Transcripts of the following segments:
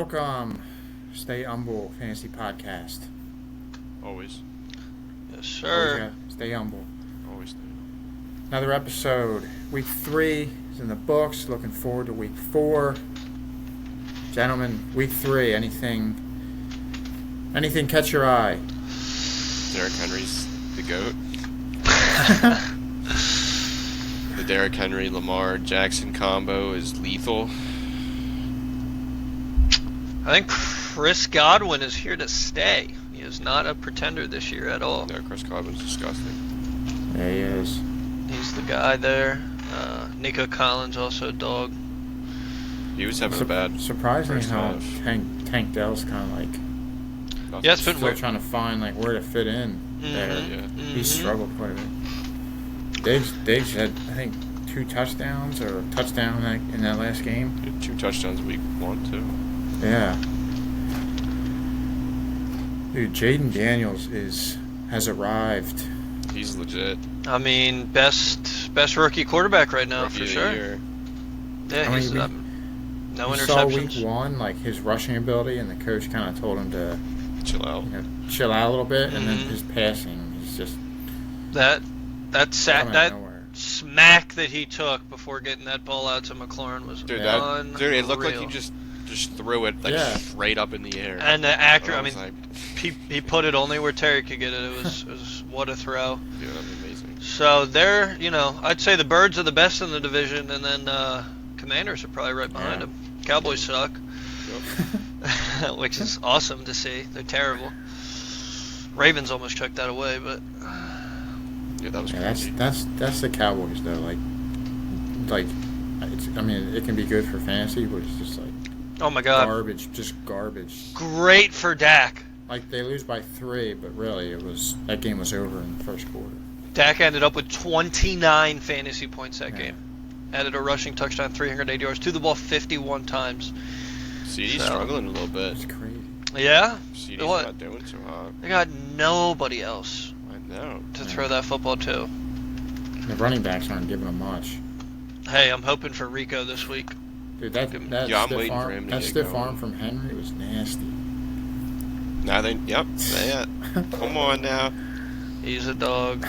Welcome, Stay Umble Fantasy Podcast. Always. Yes, Always sir. gotta stay humble. Always. Another episode. Week 3 is in the books. Looking forward to week 4. Gentlemen, week 3. Anything catch your eye? Derrick Henry's the GOAT. The Derrick Henry-Lamar Jackson combo is lethal. I think Chris Godwin is here to stay. He is not a pretender this year at all. No, Chris Godwin's disgusting. There he is. He's the guy there. Nico Collins also a dog. He was having a bad Surprisingly first how half. Tank Dell's kind of like Nothing. Yeah, it's been still weird. trying to find like where to fit in there. Yeah. He struggled quite a bit. Diggs had, I think, 2 touchdowns or a touchdown in that last game. He had 2 touchdowns week 1, too. Yeah. Dude, Jaden Daniels has arrived. He's legit. I mean, best rookie quarterback right now Rookie for of the sure. year. Yeah, I mean, he's we- no We saw week interceptions. 1, like his rushing ability, and the coach kind of told him to Chill out. chill out a little bit, and then Mhm. his passing is just That coming out that of nowhere. smack that he took before getting that ball out to McLaurin was Dude, unreal. it looked like he just threw it straight up in the air. And the actor, I was mean, like, he put it only where Terry could get it. It was what a throw. dude, that'd be amazing. So they're, I'd say the Birds are the best in the division, and then Commanders are probably right behind Yeah. them. Cowboys suck, Yep. which is awesome to see. They're terrible. Ravens almost chucked that away, but Yeah, that was Yeah, crazy. that's the Cowboys though. Like it can be good for fantasy, but it's just like oh my god, just garbage. great for Dak. Like they lose by 3, but really that game was over in the first quarter. Dak ended up with 29 fantasy points that Yeah. game. Added a rushing touchdown, 380 yards, to the ball 51 times. CD's So- struggling a little bit. It's crazy. Yeah, CD's What? not doing so hot. they got nobody else I know. to throw that football to. The running backs aren't giving them much. Hey, I'm hoping for Rico this week. Dude, that Yeah, I'm stiff waiting for arm, him to that get stiff going. arm from Henry was nasty. Now they, yep, yeah. Come on now. He's a dog.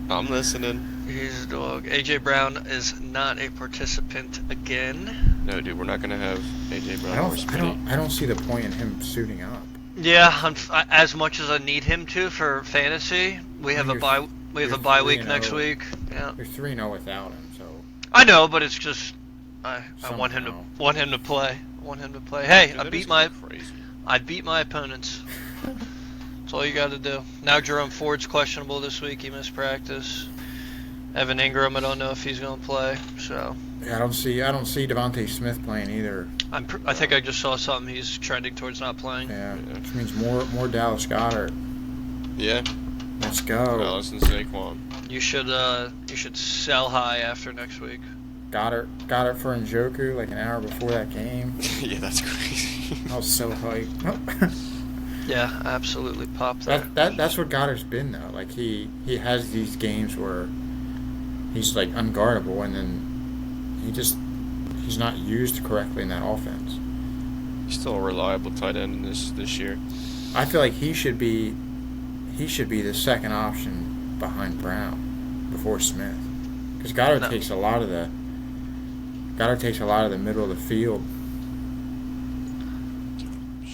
I'm listening. He's a dog. AJ Brown is not a participant again. No, dude, we're not gonna have AJ Brown or Smitty. I don't see the point in him suiting up. Yeah, as much as I need him to for fantasy, we have a You're- bye. We have you're a bye week 3-0. next week. Yeah, You're 3-0 without him, so I know, but it's just I want him to Somehow. play. I want him to play. Hey, Dude, I that beat is my crazy. opponents. That's all you got to do. Now Jerome Ford's questionable this week. He missed practice. Evan Ingram, I don't know if he's going to play. So yeah, I don't see Devontae Smith playing either. I think I just saw something. He's trending towards not playing. Yeah, which means more Dallas Goddard. Yeah. Let's go. Dallas and Saquon. You should sell high after next week. Goddard for Njoku like an hour before that game. Yeah, that's crazy. I was so hyped. Yeah, absolutely pop that. That's what Goddard's been though. Like he has these games where he's like unguardable, and then he's not used correctly in that offense. He's still a reliable tight end in this year. I feel like he should be the second option behind Brown before Smith, because Goddard takes a lot of the middle of the field.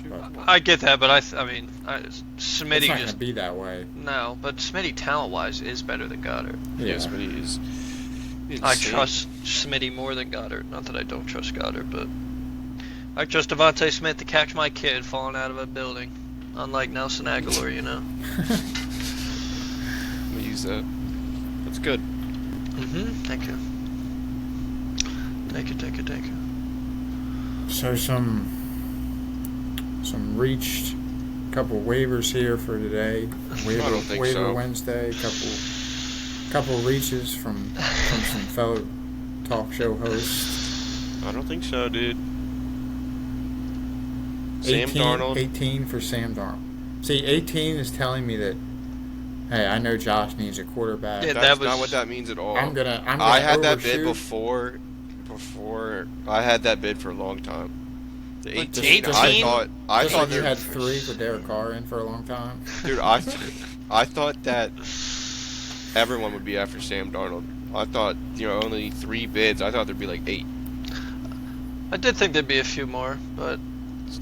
But I get that, but I mean, it's Smitty not just gonna be that way. no. But Smitty talent-wise is better than Goddard. Yes, but he's I insane. trust Smitty more than Goddard. Not that I don't trust Goddard, but I trust Devontae Smith to catch my kid falling out of a building. Unlike Nelson Aguilar, I'm gonna use that. That's good. Thank you. Thank you. So some reached couple waivers here for today. don't think Waiver so. Wednesday. Couple reaches from some fellow talk show hosts. I don't think so, dude. Sam Darnold. 18 for Sam Darnold. See, 18 is telling me that, hey, I know Josh needs a quarterback. Yeah, That's that was- not what that means at all. I'm gonna I had that bid overshoot. before I had that bid for a long time. The Like, 18. just I like- thought Just like you there- had 3 for Derek Carr in for a long time. Dude, I thought that everyone would be after Sam Darnold. I thought, only 3 bids. I thought there'd be like 8. I did think there'd be a few more, but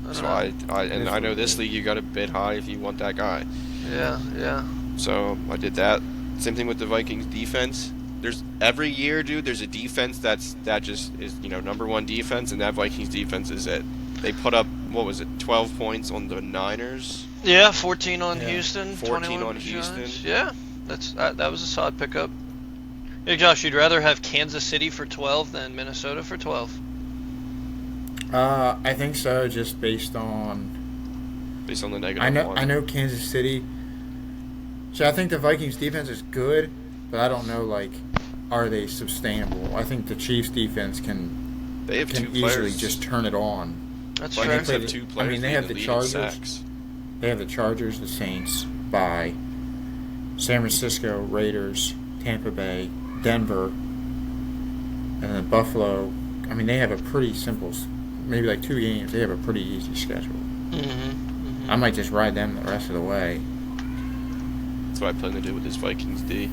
I So don't know. I know this league you got to bid high if you want that guy. Yeah. So I did that. Same thing with the Vikings defense. There's every year, dude. There's a defense that just is number 1 defense, and that Vikings defense is it. They put up 12 points on the Niners. Yeah, 14 on Yeah. Houston. 14 21 on the Houston. Giants. Yeah, that was a solid pickup. Hey Josh, you'd rather have Kansas City for 12 than Minnesota for 12? I think so, just based on The negative. I know Kansas City. So I think the Vikings defense is good, but I don't know are they sustainable? I think the Chiefs defense can They have 2 easily players. just turn it on. That's Vikings fair. have 2 I players. mean, they leading have the league in Chargers. sacks. They have the Chargers, the Saints, by San Francisco, Raiders, Tampa Bay, Denver, and then Buffalo. I mean, they have a pretty simple, maybe 2 games. They have a pretty easy schedule. I might just ride them the rest of the way. That's what I plan to do with this Vikings D.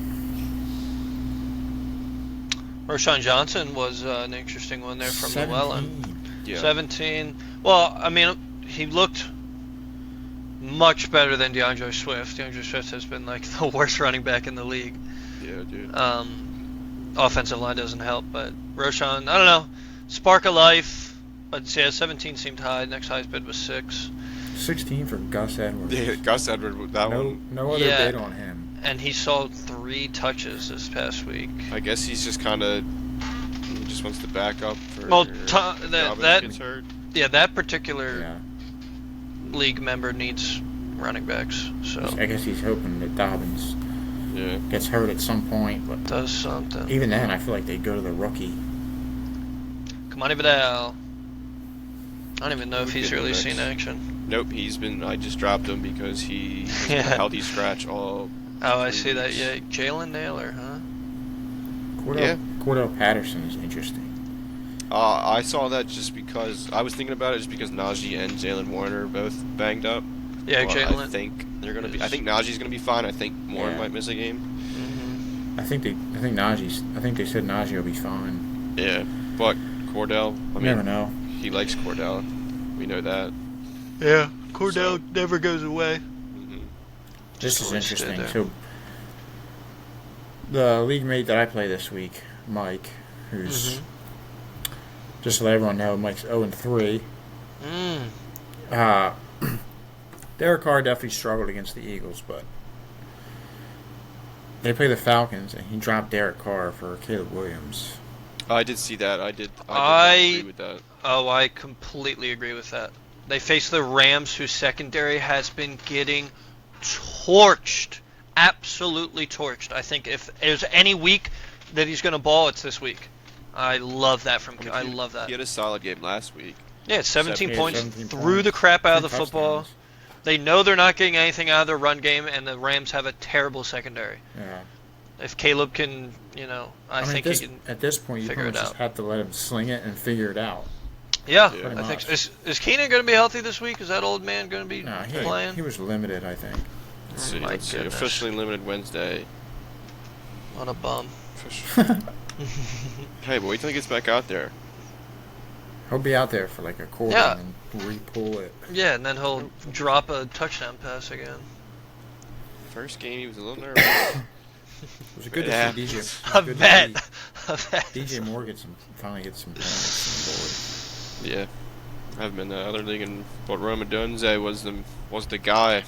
Roshan Johnson was an interesting one there from Llewellyn. 17. Yeah. 17. Well, I mean, he looked much better than DeAndre Swift. DeAndre Swift has been the worst running back in the league. Yeah, dude. Offensive line doesn't help, but Roshan, I don't know, spark of life. But yeah, 17 seemed high. Next highest bid was 6. 16 for Gus Edwards. Yeah, Gus Edwards, that one. No other Yeah. bid on him. And he saw 3 touches this past week. I guess he's just he just wants to back up for. Well, Dobbins that gets hurt. yeah, that particular Yeah. league member needs running backs, so I guess he's hoping that Dobbins Yeah. gets hurt at some point. But does something. even then, I feel like they go to the rookie. Come on, Vidal. I don't even know if Who'd he's get really next? seen action. Nope, I just dropped him because he's been a Yeah. healthy scratch all. Oh, I 3 see that. weeks. Yeah, Jalen Naylor, huh? Cordell Patterson is interesting. I saw that just because I was thinking about it, just because Najee and Jalen Warner are both banged up. Yeah, But Jalen. I think they're gonna be. I think Najee's gonna be fine. I think Warren Yeah. might miss a game. Mm-hmm. I think they said Najee will be fine. Yeah, but Cordell. I You never mean, know. he likes Cordell. We know that. Yeah, Cordell never goes away. hmm This is always stood interesting. there. So, the league mate that I play this week, Mike, who's just to let everyone know, Mike's 0-3. Derek Carr definitely struggled against the Eagles, but they play the Falcons, and he dropped Derek Carr for Caleb Williams. I did see that. I did agree with that. Oh, I completely agree with that. They face the Rams, whose secondary has been getting torched. Absolutely torched. I think if there's any week that he's going to ball, it's this week. I love that from I love that. He had a solid game last week. Yeah, 17 points, 17 threw points, the crap out of 3 the football. touchdowns. They know they're not getting anything out of their run game, and the Rams have a terrible secondary. Yeah. If Caleb can, I mean, think he can. at this point, you figure pretty it much just out. have to let him sling it and figure it out. Yeah, Yeah. I think Pretty so. Is Keenan going to be healthy this week? Is that old man going to be No, playing? he was limited, I think. Let's see. my Let's see. goodness. Officially limited Wednesday. What a bum. Hey, but wait till he gets back out there. He'll be out there for like a quarter Yeah. and then re-pull it. Yeah, and then he'll drop a touchdown pass again. First game, he was a little nervous. It was good Yeah. to see DJ. I good to bet. see DJ Moore finally get some points Yeah. I haven't been in the other league, and but Roma Dunze was the guy.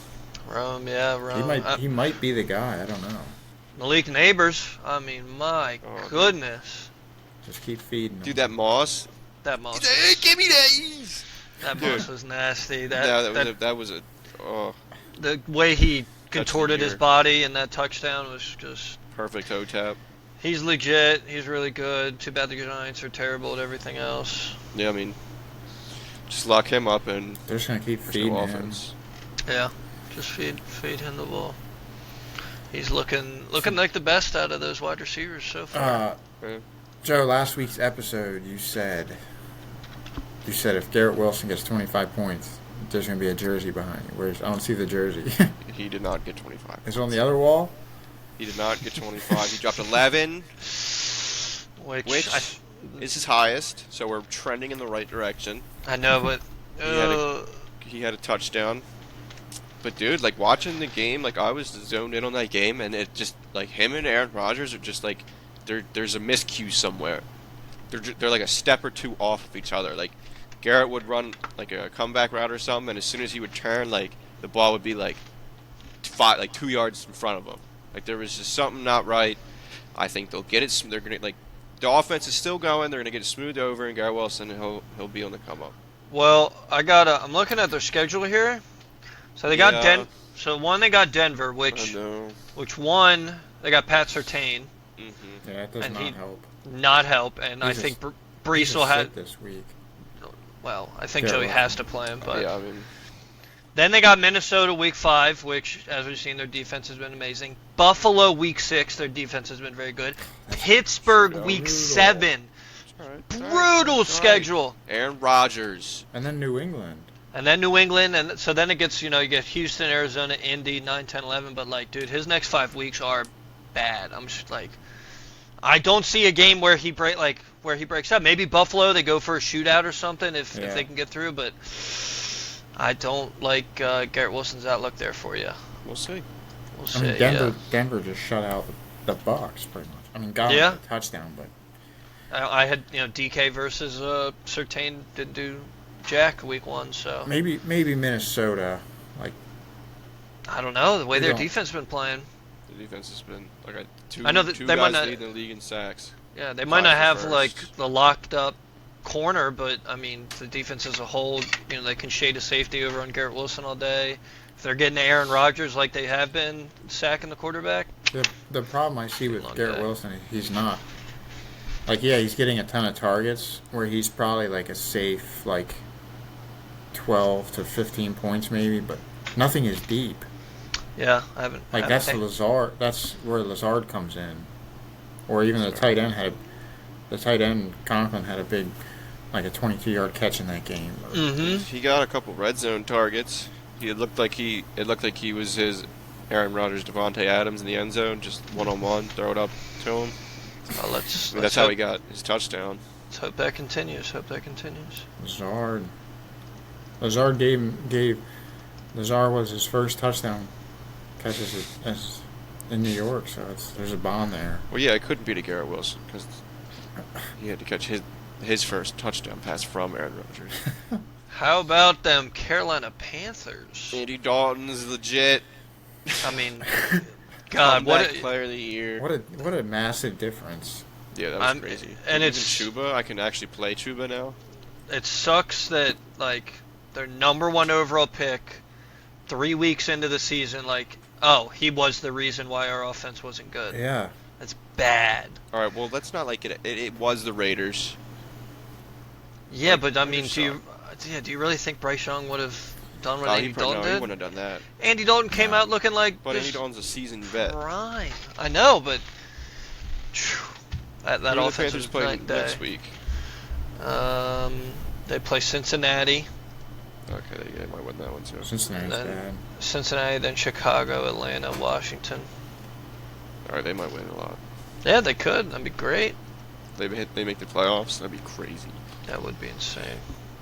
Rome, yeah, on the Rome. board. He might be the guy. I don't know. Malik Neighbors. I mean, my Oh, dude. goodness. Just keep feeding him. Dude, that Moss. That Moss. Hey, give me these. That Dude. Moss was nasty. That was a. Oh, The way he contorted his year. body in that touchdown was just. perfect toe tap. He's legit. He's really good. Too bad the Giants are terrible at everything else. Yeah, I mean, just lock him up and They're just gonna keep there's feeding no him. offense. Yeah, just feed him the ball. He's looking like the best out of those wide receivers so far. Yeah. Joe, last week's episode, you said You said if Garrett Wilson gets 25 points, there's going to be a jersey behind you. Where's I don't see the jersey. He did not get 25. It's on the other wall. He did not get 25. He dropped 11, Which is his highest. So we're trending in the right direction. I know, but He had a touchdown. But dude, like watching the game, like I was zoned in on that game, and it just like him and Aaron Rodgers are just like there's a miscue somewhere. They're like a step or two off of each other. Like Garrett would run like a comeback route or something, and as soon as he would turn, like the ball would be like 2 yards in front of him. Like there was just something not right. I think they'll get it. They're gonna like the offense is still going. They're gonna get it smoothed over, and Garrett Wilson he'll be on the come up. well, I'm looking at their schedule here. So they got they got Denver, which one they got Pat Surtain. Mm-hmm. Yeah, that does And not help. Not help, and I He's think He's Brees will just have. sick this week. Well, I think Yeah, Joey well, has to play him, but Yeah, I mean, then they got Minnesota week 5, which, as we've seen, their defense has been amazing. Buffalo week 6, their defense has been very good. Pittsburgh week brutal. 7, all right, brutal schedule. Aaron Rodgers. And then New England. And then New England, and so then it gets, you get Houston, Arizona, Indy, 9, 10, 11, but like, dude, his next 5 weeks are bad. I'm just like, I don't see a game where he breaks up. Maybe Buffalo, they go for a shootout or something if they can get through, but I don't like Garrett Wilson's outlook there for you. We'll see. We'll I see. mean, Denver just shut out the Bucks pretty much. I mean, got a touchdown, but I had DK versus Surtain didn't do jack week 1, so maybe Minnesota, like I don't know the way They their don't- defense been playing. The defense has been like two. I know that two they guys might not- leading the league in sacks. Yeah, they might Tied not for have first. like the locked up corner, but I mean the defense as a whole, they can shade a safety over on Garrett Wilson all day. If they're getting Aaron Rodgers like they have been sacking the quarterback, the problem I see with Long Garrett day. Wilson, he's not like he's getting a ton of targets where he's probably like a safe like 12 to 15 points maybe, but nothing is deep. yeah, I haven't. Like I haven't that's Lazard. That's where Lazard comes in, or even the tight end Conklin had a big, like a 22-yard catch in that game. Mm-hmm. He got a couple red zone targets. It looked like he was his Aaron Rodgers, Devontae Adams in the end zone, just one-on-one, throw it up to him. Well, I mean, that's how he got his touchdown. Let's hope that continues. Lazard Lazard was his first touchdown catches as in New York, so there's a bond there. Well, yeah, it couldn't be to Garrett Wilson because he had to catch his first touchdown pass from Aaron Rodgers. How about them Carolina Panthers? Andy Dalton's legit. I mean, God, Comeback player of the year. What a massive difference. Yeah, that was crazy. and Even it's- Chuba. I can actually play Chuba now. It sucks that like their number 1 overall pick 3 weeks into the season, like, oh, he was the reason why our offense wasn't good. Yeah. That's bad. All right, well, let's not like it. It was the Raiders. Yeah, Like, but I mean, Raiders do you really think Bryce Young would have done what No, Andy Dalton he did? wouldn't have done that. Andy Dalton came out looking like But this Andy Dalton's a seasoned vet. prime. I know, but that Who do the offense Panthers was play night and day. next week? They play Cincinnati, Okay, they might win that one too. Cincinnati's Then- bad. Cincinnati, then Chicago, Atlanta, Washington. All right, they might win a lot. Yeah, they could. That'd be great. They make the playoffs. That'd be crazy. That would be insane.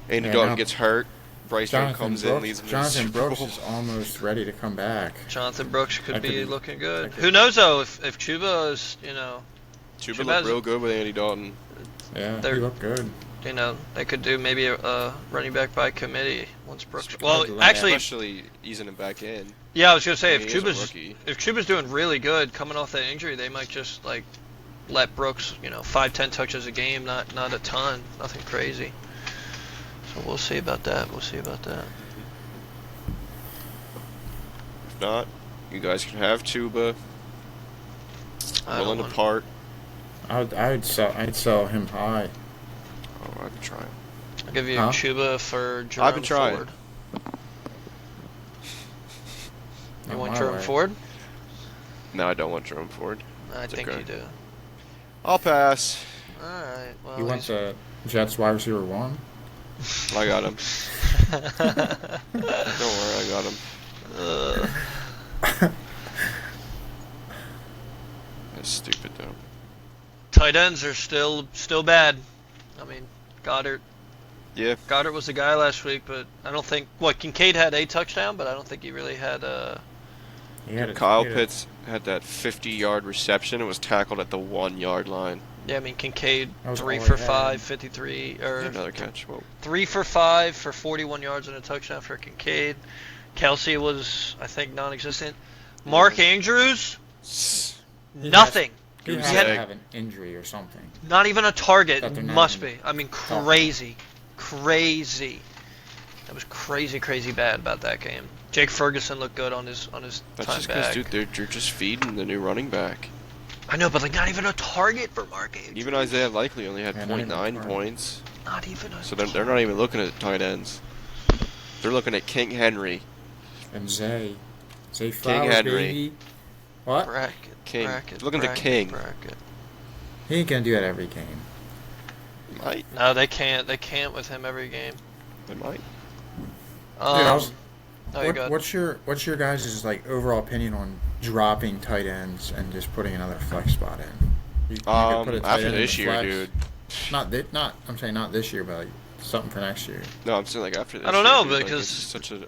Andy Yeah, Dalton now- gets hurt. Bryce Young comes in, leads them to the Jonathan Super Brooks Bowl. is almost ready to come back. Jonathan Brooks could That could be be- looking good. that could- Who knows though? If Chuba is, Chuba Chuba's- looked real good with Andy Dalton. Yeah, he They're- looked good. they could do maybe a running back by committee once Brooks. Hard Well, to let- actually, Especially easing him back in. yeah, I was gonna say I mean, he is a rookie. if Chuba's doing really good coming off that injury, they might just like let Brooks, 5-10 touches a game, not a ton, nothing crazy. So we'll see about that. If not, you guys can have Chuba. I Willing don't to want- part. I'd sell him high. Oh, I've been trying. I'll give you Huh? Chuba for Jerome I've been trying. Ford. You Not want my Jerome way. Ford? No, I don't want Jerome Ford. I It's think okay. you do. I'll pass. All right. Well, You want the Jets wide receiver 1? I got him. Don't worry, I got him. That's stupid though. Tight ends are still bad. I mean, Goddard Yeah. was the guy last week, but I don't think Kincaid had a touchdown, but I don't think he really had Kyle Pitts had that 50-yard reception and was tackled at the 1-yard line. Yeah, I mean Kincaid That was 3 all for he had. 5, 53 or Another catch. Whoa. 3 for 5 for 41 yards and a touchdown for Kincaid. Kelsey was, I think, non-existent. Mark Andrews, He nothing. He Goose had to egg. have an injury or something. Not even a target. That they're not Must even be. I mean, crazy. That was crazy bad about that game. Jake Ferguson looked good on his That's time just because, back. dude, they're just feeding the new running back. I know, but like not even a target for Mark Andrews. Even Isaiah Likely only had Yeah, not even 0.9 a points. Not even a So they're not even looking at tight ends. They're looking at King Henry. And Zay Flowers, Henry. baby. What? bracket. King. Bracket, Looking to bracket, King. Bracket. He ain't gonna do that every game. Might. No, they can't. They can't with him every game. They might. What's your guys' like overall opinion on dropping tight ends and just putting another flex spot in? You could put a tight After end in this the year, flex. dude. I'm saying not this year, but like something for next year. No, I'm saying like after this I don't year, know, dude, like, because- it's just such a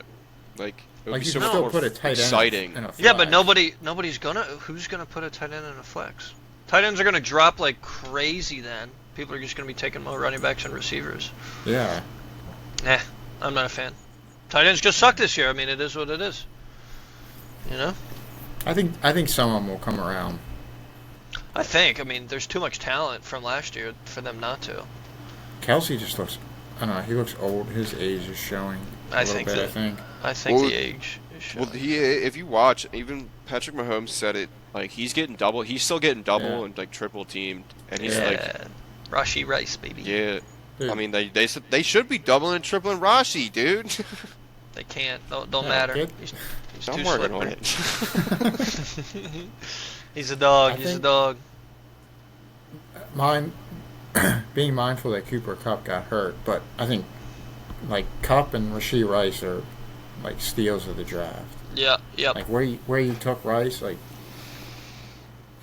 like. It would Like be you so can much still more put a tight end exciting. in a flex. Yeah, but nobody's gonna. Who's gonna put a tight end in a flex? Tight ends are gonna drop like crazy. Then people are just gonna be taking more running backs and receivers. Yeah. I'm not a fan. Tight ends just suck this year. I mean, it is what it is. You know. I think some of them will come around. I mean, there's too much talent from last year for them not to. Kelsey just looks. I don't know. He looks old. His age is showing. I think bit, that- I think. I think Well, the age is showing. Well, if you watch, even Patrick Mahomes said it. Like he's still getting double Yeah. and like triple teamed, and he's yeah. like, Rashi Rice, baby. yeah. Dude, I mean, they said they should be doubling and tripling Rashi, dude. They can't. Don't Yeah, matter. kid. He's I'm too working on slippery. it. He's a dog. I He's a think- dog. being mindful that Cooper Kupp got hurt, but I think like Kupp and Rashee Rice are like steals of the draft. Yeah. Yep. Like where you took Rice, like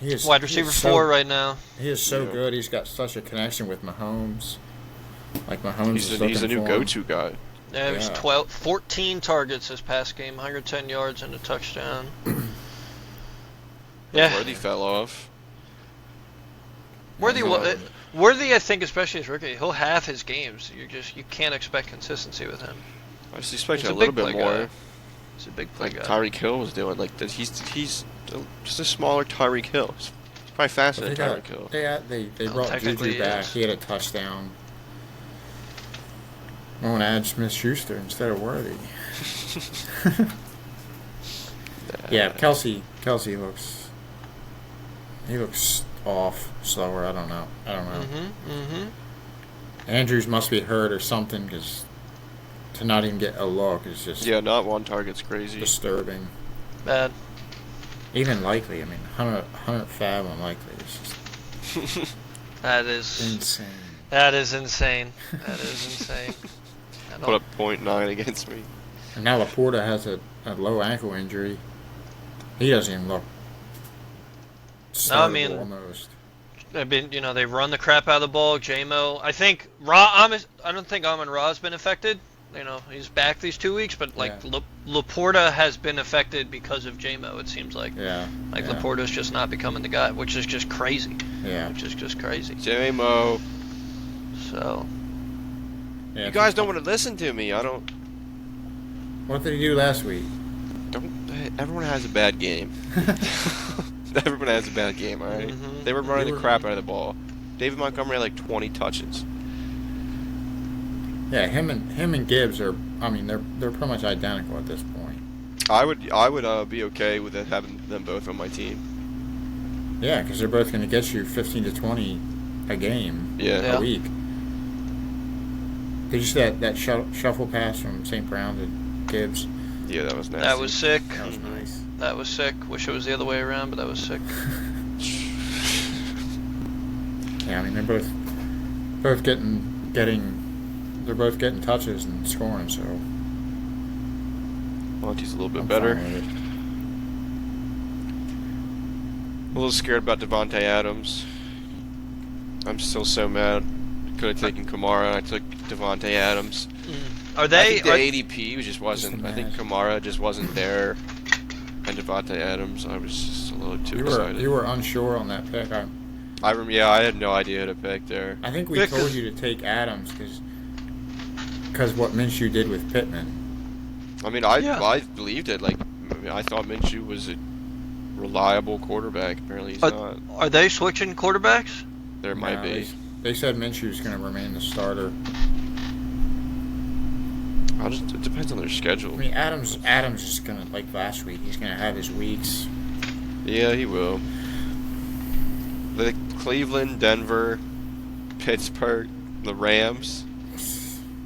he is Wide he is receiver so- 4 right now. He is so Yeah. good. He's got such a connection with Mahomes. Like Mahomes is he's looking a new for him. go-to guy. Yeah, it was Yeah. 14 targets this past game, 110 yards and a touchdown. Worthy fell off. Worthy, Yeah. Worthy, I think, especially as rookie, he'll have his games. You can't expect consistency with him. I just expect He's a a little big bit play more. guy. He's a big play Like guy. Tyreek Hill was doing. Like he's just a smaller Tyreek Hill. He's probably faster But than they Tyreek Hill. they Well, brought technically Juju he back. is. He had a touchdown. I want to add Smith-Schuster instead of Worthy. Yeah, Kelsey looks. He looks off, slower. I don't know. Mm-hmm. Andrews must be hurt or something because to not even get a look is just Yeah, not one target's crazy. disturbing. Bad. Even Likely, I mean, 100 fab on Likely is just That is insane. that is insane. That is insane. I Put don't, up 0.9 against me. And now Laporta has a low ankle injury. He doesn't even look startable mean- almost. They've been, they run the crap out of the ball. JMO, I think I don't think Amon Ra's been affected. He's back these 2 weeks, but like Yeah. Laporta has been affected because of JMO. It seems like Yeah. yeah. Laporta's just not becoming the guy, which is just crazy. Yeah. Which is just crazy. J-Mo. So Yeah, You guys don't want to listen to me. I don't. What did he do last week? Everyone has a bad game. Everyone has a bad game, all right? Mhm. They were running They the were- crap out of the ball. David Montgomery had like 20 touches. Yeah, him and Gibbs are. I mean, they're pretty much identical at this point. I would be okay with it, having them both on my team. Yeah, because they're both going to get you 15 to 20 a game Yeah. Yeah. a week. Did you see that shuffle pass from St. Brown to Gibbs? Yeah, that was nasty. that was sick. That was nice. That was sick. Wish it was the other way around, but that was sick. Yeah, I mean they're both getting they're both getting touches and scoring, so Monty's a little bit I'm better. fine with it. A little scared about Devontae Adams. I'm still so mad. Could have taken Kamara. I took Devontae Adams. Are I they? think the ADP just wasn't. Just I think mad. Kamara just wasn't there. And Devontae Adams, I was just a little too excited. You were unsure on that pick. Yeah, I had no idea who to pick there. I think we Yeah, told 'cause- you to take Adams because what Minshew did with Pittman. I mean, Yeah. I believed it. Like, I mean, I thought Minshew was a reliable quarterback. Apparently, he's not. Are they switching quarterbacks? There might No, be. They said Minshew's going to remain the starter. It depends on their schedule. I mean, Adams is going to, like last week, he's going to have his weeks. Yeah, he will. The Cleveland, Denver, Pittsburgh, the Rams,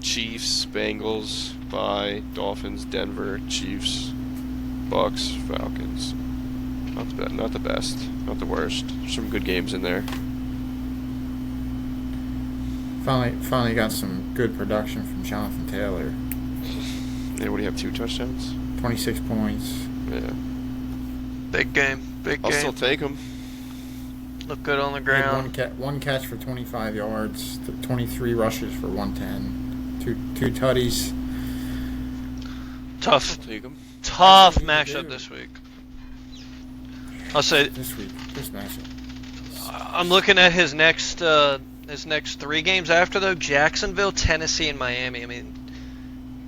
Chiefs, Bengals, bye, Dolphins, Denver, Chiefs, Bucks, Falcons. Not the best, not the worst. There's some good games in there. Finally got some good production from Jonathan Taylor. Yeah, what do you have? 2 touchdowns? 26 points. Yeah. Big game. Big I'll game. still take him. Look good on the He had ground. one catch for 25 yards, 23 rushes for 110, two tutties. I'll Tough take him. Tough That's what you matchup do. this week. I'll say This matchup. I'm looking at his next 3 games after though: Jacksonville, Tennessee, and Miami. I mean,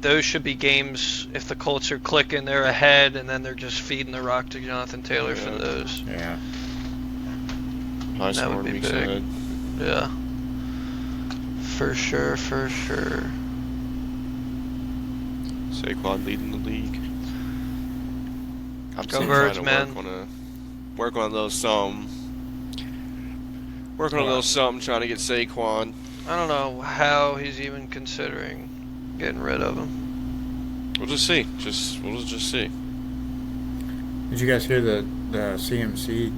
those should be games. If the Colts are clicking, they're ahead, and then they're just feeding the rock to Jonathan Taylor for Yeah. those. Yeah. High That would scoring be weeks big. ahead. Yeah, for sure, for sure. Saquon leading the league. I'm Go still Birds, trying to man. work on a little something. Working on a little something, trying to get Saquon. I don't know how he's even considering getting rid of him. We'll just see. We'll just see. Did you guys hear the CMC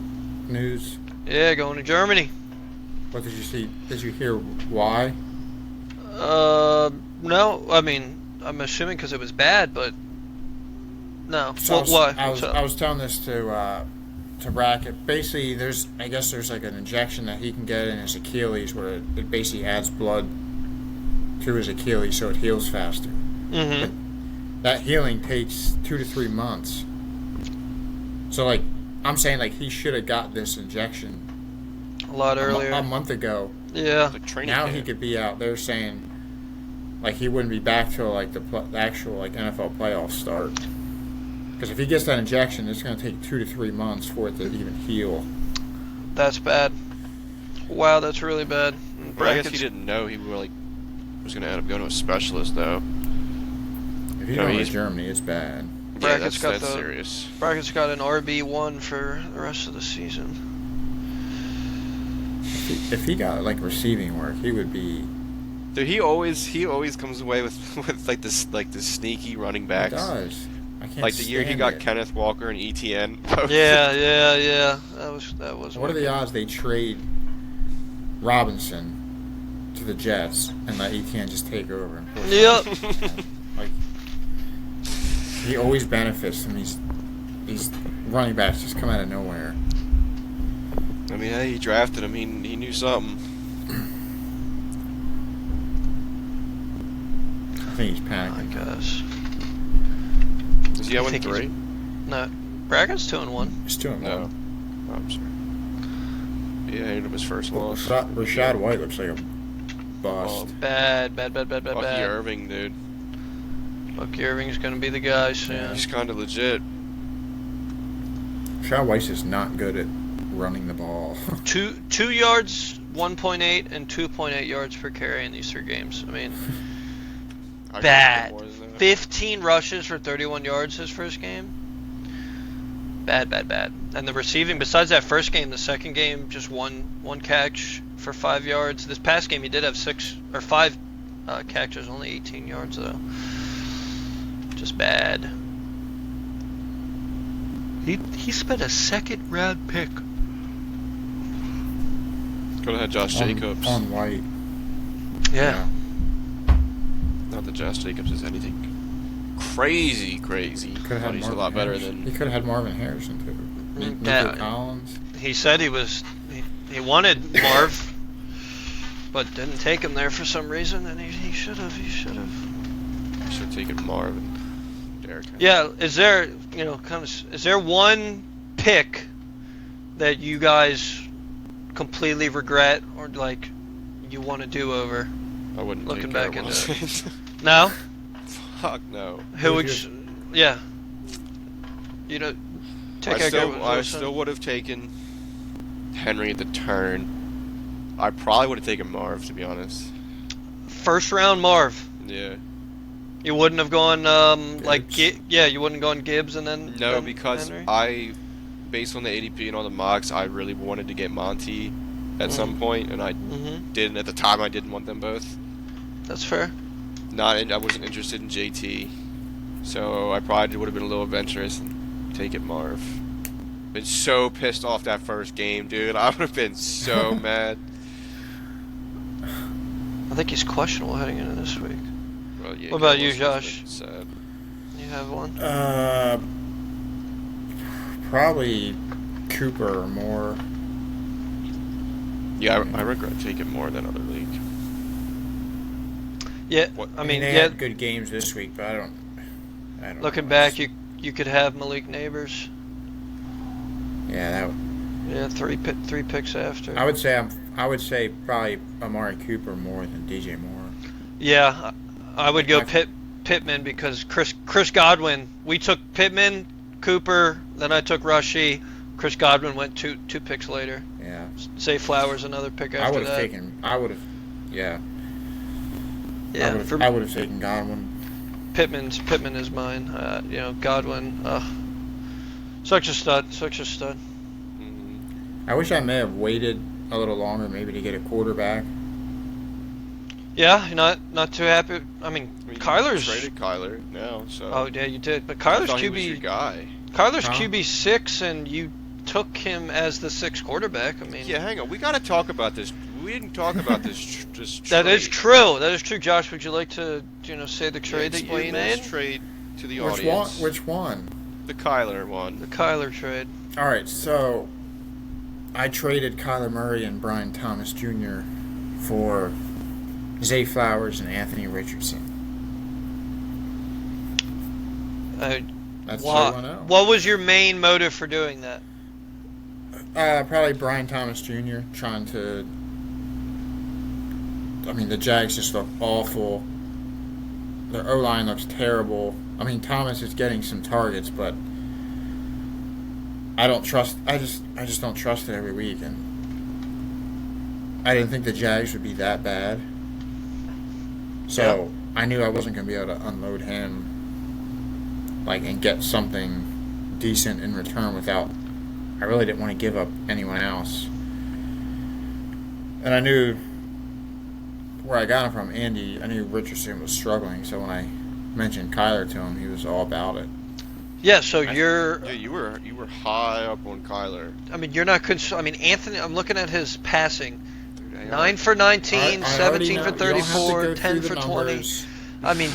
news? Yeah, going to Germany. What did you see? Did you hear why? No. I mean, I'm assuming because it was bad, but no. So What? I What's up? was telling this to Brackett. Basically, there's like an injection that he can get in his Achilles where it basically adds blood to his Achilles so it heals faster. Mm-hmm. That healing takes 2 to 3 months. So like I'm saying, like he should have got this injection A lot earlier. a month ago. Yeah. Like training Now camp. he could be out there saying like he wouldn't be back till like the actual like NFL playoffs start. Because if he gets that injection, it's going to take 2 to 3 months for it to even heal. That's bad. Wow, that's really bad. But I guess he didn't know he was going to end up going to a specialist though. If you No, go to he's- Germany, it's bad. Yeah, Brackett's got that's the- serious. Brackett's got an RB1 for the rest of the season. If he got like receiving work, he would be. Dude, he always comes away with this sneaky running He backs. does. I can't Like the year he stand got it. Kenneth Walker and ETN. Yeah. That was. What are the odds they trade Robinson to the Jets and let ETN just take over? And push Yep. Like he always benefits from these running backs just come out of nowhere. I mean, hey, he drafted him. He knew something. I think he's I panicking. guess. Is he at think 3? No. Brackett's 2-1. He's 2-1. No. Oh, I'm sorry. Yeah, I ended up his first loss. Rashad White looks like a bust. Bad. Bucky Irving, dude. Bucky Irving's gonna be the guy soon. He's kind of legit. Rashad White's is not good at running the ball. 2 yards, 1.8, and 2.8 yards per carry in these 3 games. I mean, I bad. got more than that. 15 rushes for 31 yards his first game. Bad. And the receiving, besides that first game, the second game, just one catch for 5 yards. This past game, he did have 5 catches, only 18 yards though. Just bad. He spent a 2nd round pick. Could have had Josh Jacobs. on White. Yeah. Not that Josh Jacobs is anything crazy. Could have But had he's a Marvin lot better Harrison. than. He could have had Marvin Harrison too. Nico Yeah. Collins. He said he wanted Marv, but didn't take him there for some reason, and he should have. He should have taken Marv and Derek. Yeah, is there is there one pick that you guys completely regret or like you want to do over? I wouldn't Looking take back Garrett into Wilson. No? Fuck no. Who would yeah. You know, take I Garrett still would have taken Henry at the turn. I probably would have taken Marv, to be honest. First round Marv. Yeah. You wouldn't have gone Gibbs. you wouldn't have gone Gibbs and then No, then because Henry? based on the ADP and all the mocks, I really wanted to get Monty at some point, and I didn't at the time. I didn't want them both. That's fair. I wasn't interested in JT, so I probably would have been a little adventurous and take it Marv. Been so pissed off that first game, dude. I would have been so mad. I think he's questionable heading into this week. Well, yeah, What about you, Wilson's Josh? been sad. You have one? Probably Cooper or Moore. Yeah, I regret taking more than other league. Yeah, What- I mean, they yeah. had good games this week, but I don't. Looking know. back, you could have Malik Neighbors. Yeah, Yeah, three picks after. I would say probably Amari Cooper more than DJ Moore. Yeah, I would go Pittman because Chris Godwin. We took Pittman, Cooper, then I took Rushy. Chris Godwin went two picks later. Yeah. Zay Flowers another pick after I would have that. taken. Yeah. Yeah, I would have taken Godwin. Pittman is mine. Godwin. Such a stud. Mm-hmm. I wish I may have waited a little longer, maybe to get a quarterback. Yeah, not too happy. I mean, Kyler's traded Kyler now, so. Oh yeah, you did. But I Kyler's thought he was your QB. guy. Kyler's Huh? QB6, and you took him as the sixth quarterback. I mean, Yeah, hang on. We got to talk about this. We didn't talk about this. that is true. That is true. Josh, would you like to say the trade that you Explain made? this trade to the Which audience. Which one? The Kyler one. The Kyler trade. All right, so I traded Kyler Murray and Brian Thomas Jr. for Zay Flowers and Anthony Richardson. That's 3-1-0. What was your main motive for doing that? Probably Brian Thomas Jr. trying to. I mean, the Jags just look awful. Their O-line looks terrible. I mean, Thomas is getting some targets, but I don't trust. I just don't trust it every week, and I didn't think the Jags would be that bad. So I knew I wasn't going to be able to unload him, and get something decent in return without. I really didn't want to give up anyone else. And I knew where I got him from, Andy. I knew Richardson was struggling, so when I mentioned Kyler to him, he was all about it. Yeah, so Yeah, you were high up on Kyler. I mean, you're not. I mean, Anthony. I'm looking at his passing. Dude, hang on. 9 for 19, I 17 already for know. You don't have to 34, go 10 through for the 20. numbers. I mean,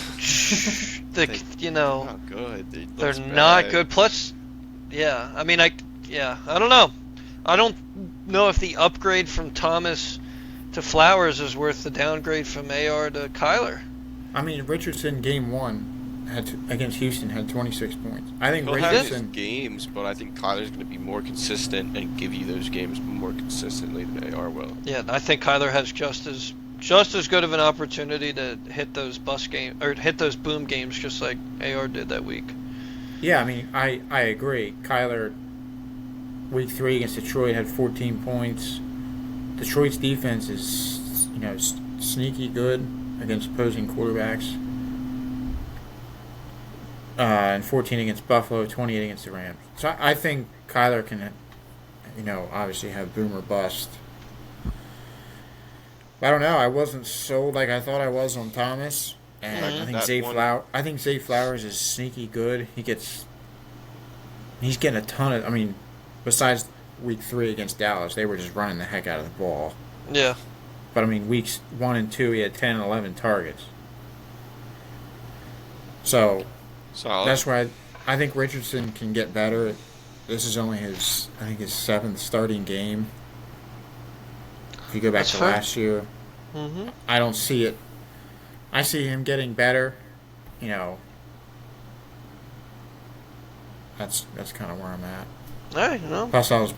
Not good. they're not good. Plus, yeah. I mean, I don't know. I don't know if the upgrade from Thomas to Flowers is worth the downgrade from AR to Kyler. I mean, Richardson, game one, against Houston, had 26 points. I think He'll have his Richardson. games, but I think Kyler's going to be more consistent and give you those games more consistently than AR will. Yeah, I think Kyler has just as good of an opportunity to hit those hit those boom games just like AR did that week. Yeah, I mean, I agree. Kyler, week 3 against Detroit, had 14 points. Detroit's defense is, sneaky good against opposing quarterbacks. And 14 against Buffalo, 28 against the Rams. So I think Kyler can, obviously have boom or bust. But I don't know. I wasn't sold like I thought I was on Thomas. And I think Zay Flowers is sneaky good. He's getting a ton of. I mean, besides week 3 against Dallas, they were just running the heck out of the ball. Yeah. But I mean, weeks 1 and 2, he had 10 and 11 targets. So Solid. that's why I think Richardson can get better. This is only I think his 7th starting game. If you go back That's to fair. last year, Mm-hmm. I don't see it. I see him getting better. You know, that's kind of where I'm at. Hey, you know, Plus, I was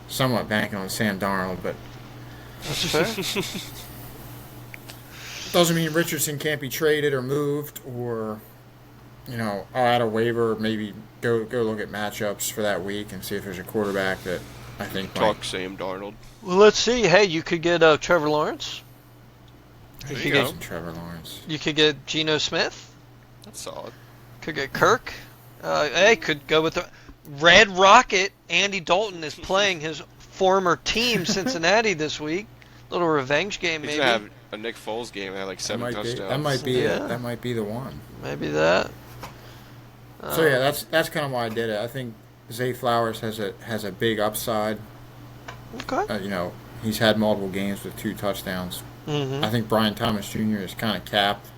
somewhat banking on Sam Darnold, but that's fair. doesn't mean Richardson can't be traded or moved, or I'll add a waiver. Or maybe go look at matchups for that week and see if there's a quarterback that I think Talk might. Sam Darnold. Well, let's see. Hey, you could get Trevor Lawrence. There could you get go. Some Trevor Lawrence. You could get Geno Smith. That's solid. Could get Kirk. Hey, could go with the Red Rocket. Andy Dalton is playing his former team, Cincinnati, this week. Little revenge game, He's maybe. gonna have a Nick Foles game that had like 7 touchdowns. That might be Yeah. it. That might be the one. Maybe that. So yeah, that's kind of why I did it. I think Zay Flowers has a big upside. Okay. He's had multiple games with 2 touchdowns. Mm-hmm. I think Brian Thomas Jr. is kind of capped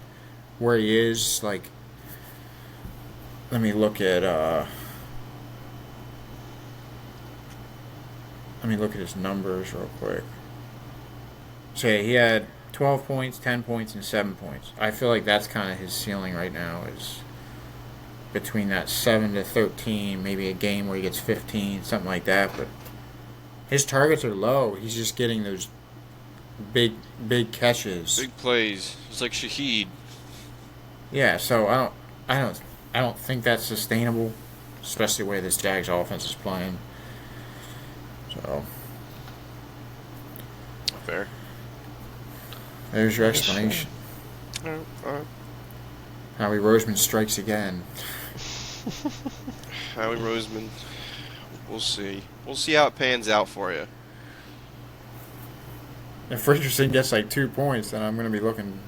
where he is. Like, let me look at his numbers real quick. So yeah, he had 12 points, 10 points, and 7 points. I feel like that's kind of his ceiling right now, is between that 7 to 13, maybe a game where he gets 15, something like that. But his targets are low. He's just getting those big catches. Big plays. He's like Shaheed. Yeah, so I don't think that's sustainable, especially the way this Jags offense is playing. So Fair. there's your explanation. Alright. Howie Roseman strikes again. Howie Roseman. We'll see. We'll see how it pans out for you. If Richardson gets like 2 points, then I'm going to be looking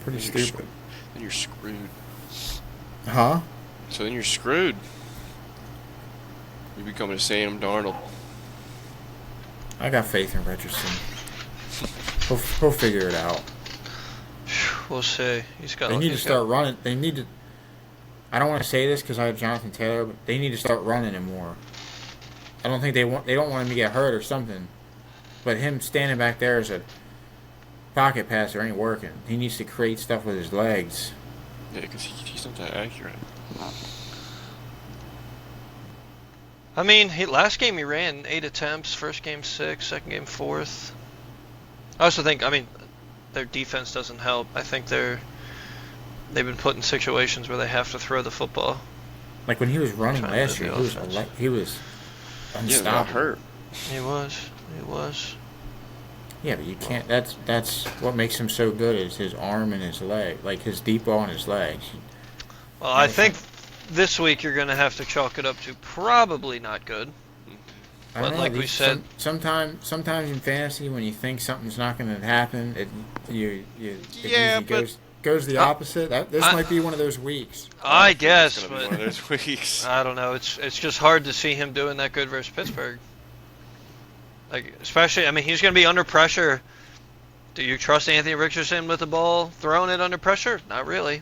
pretty Then you're stupid. Then you're screwed. Huh? So then you're screwed. You become a Sam Darnold. I got faith in Richardson. He'll figure it out. We'll see. They need to start running. They need to. I don't want to say this because I have Jonathan Taylor, but they need to start running him more. I don't think they don't want him to get hurt or something. But him standing back there as a pocket passer ain't working. He needs to create stuff with his legs. Yeah, because he's not that accurate. I mean, last game he ran 8 attempts. First game 6. Second game 4th. I also think, their defense doesn't help. I think they've been put in situations where they have to throw the football. Like when he was running Trying to last do year, the offense. he was Yeah, unstoppable. got hurt. He was. Yeah, but you can't. That's what makes him so good, is his arm and his leg, like his deep ball and his legs. Well, I think this week you're going to have to chalk it up to probably not good. I don't But know, like we said, sometimes in fantasy, when you think something's not going to happen, it Yeah, usually but- goes the opposite. This might be one of those weeks. I It's guess, gonna be but one of those weeks. I don't know. It's just hard to see him doing that good versus Pittsburgh. Like, especially, he's going to be under pressure. Do you trust Anthony Richardson with the ball throwing it under pressure? Not really.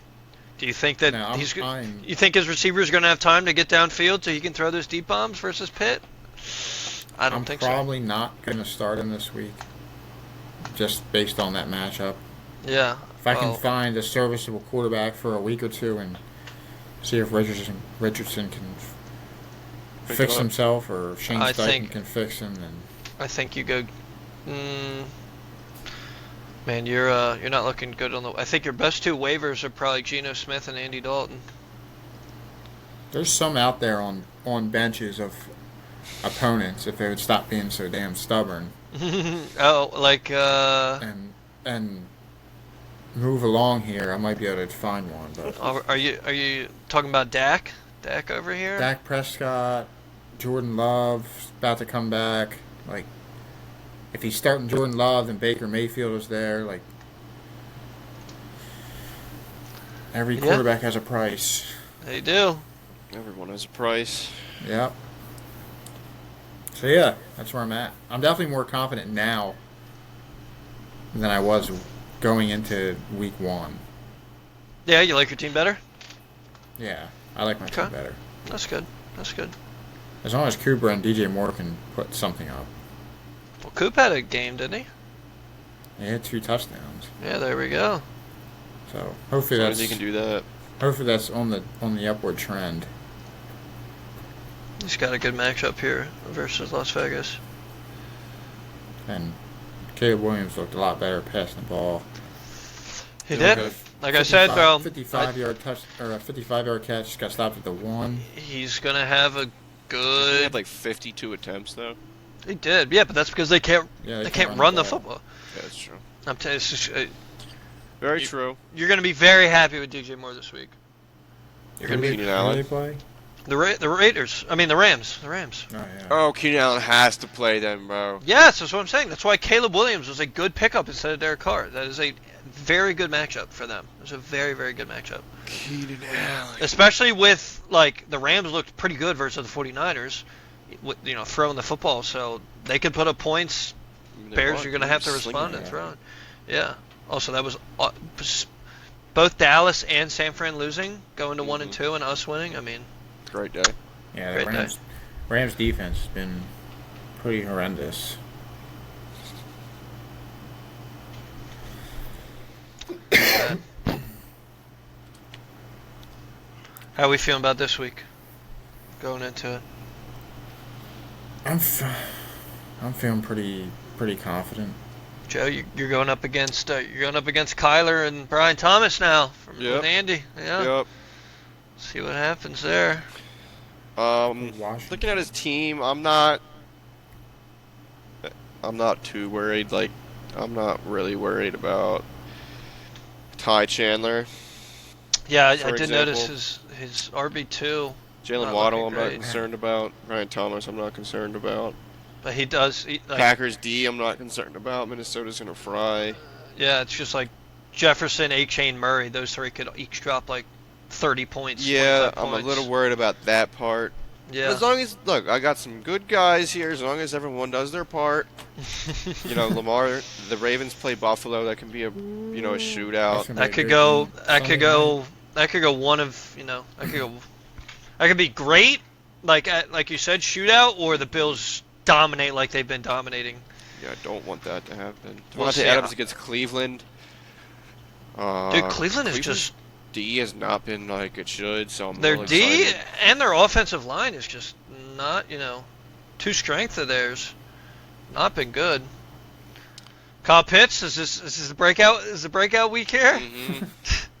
Do you think that No, you think his receivers are going to have time to get downfield so he can throw those deep bombs versus Pitt? I don't think probably not going to start him this week, just based on that matchup. so. Yeah. If I can find a serviceable quarterback for a week or two and see if Richardson can fix himself, or Shane Steichen can fix him, then I think you go. Man, you're not looking good on the. I think your best 2 waivers are probably Geno Smith and Andy Dalton. there's some out there on benches of opponents, if they would stop being so damn stubborn Oh, like and move along here. I might be able to find one, but are you talking about Dak? Dak over here? Dak Prescott, Jordan Love about to come back. Like, if he's starting Jordan Love, then Baker Mayfield is there. Like, every quarterback has a price. They do. Everyone has a price. Yep. So yeah, that's where I'm at. I'm definitely more confident now than I was going into week 1. Yeah, you like your team better? Yeah, I like my team Okay. better. That's good. That's good. As long as Cooper and DJ Moore can put something up. Well, Coop had a game, didn't he? He had 2 touchdowns. Yeah, there we go. So As hopefully long as that's he can do that. hopefully that's on the upward trend. He's got a good matchup here versus Las Vegas. And Caleb Williams looked a lot better passing the ball. He They did. looked Like I said, though, 55-yard touch or a 55-yard catch got stopped at the 1. he's gonna have a He good. had like 52 attempts though. He did, yeah, but that's because they can't. Yeah, They can't run the football. Yeah, that's true. I'm telling you, it's just, Very true. you're gonna be very happy with DJ Moore this week. You're gonna be Keenan Who Allen. they play? the Raiders. I mean the Rams. The Rams. Oh yeah. Oh, Keenan Allen has to play then, bro. Yes, that's what I'm saying. That's why Caleb Williams was a good pickup instead of Derek Carr. That is a very good matchup for them. It's a very, very good matchup. Keenan Allen. Especially with, like, the Rams looked pretty good versus the 49ers, throwing the football. So they could put up points. Bears are going to have to respond and throw. Yeah. Also, that was both Dallas and San Fran losing, going to 1 and 2, and us winning. I mean, Great day. Yeah, the Great Rams defense has been pretty horrendous. how are we feeling about this week? Going into it. I'm feeling pretty confident. Joe, you're going up against Kyler and Brian Thomas now from Yep. with Andy. Yeah. Yep. See what happens there. Washington. Looking at his team, I'm not too worried. Like, I'm not really worried about Ty Chandler. Yeah, I For did example. notice his RB2, Jalen Not Waddle, looking I'm not great. concerned about. Ryan Thomas, I'm not concerned about. but he does. Packers D, I'm not concerned about. Minnesota's gonna fry. Yeah, it's just like Jefferson, A-Chain, Murray. Those three could each drop like 30 points. Yeah, 25 I'm a points. little worried about that part. Yeah. As long as, look, I got some good guys here. As long as everyone does their part. Lamar, the Ravens play Buffalo. That can be a shootout. That could go. That could go. That could go one of. That could go. That could be great, like you said, shootout, or the Bills dominate like they've been dominating. Yeah, I don't want that to happen. We'll Devontae see. Adams against Cleveland. Dude, Cleveland is just D has not been like it should, so I'm their real D excited. and their offensive line is just not. Two strength of theirs, not been good. Kyle Pitts, is this the breakout? Is the breakout week here? Mhm.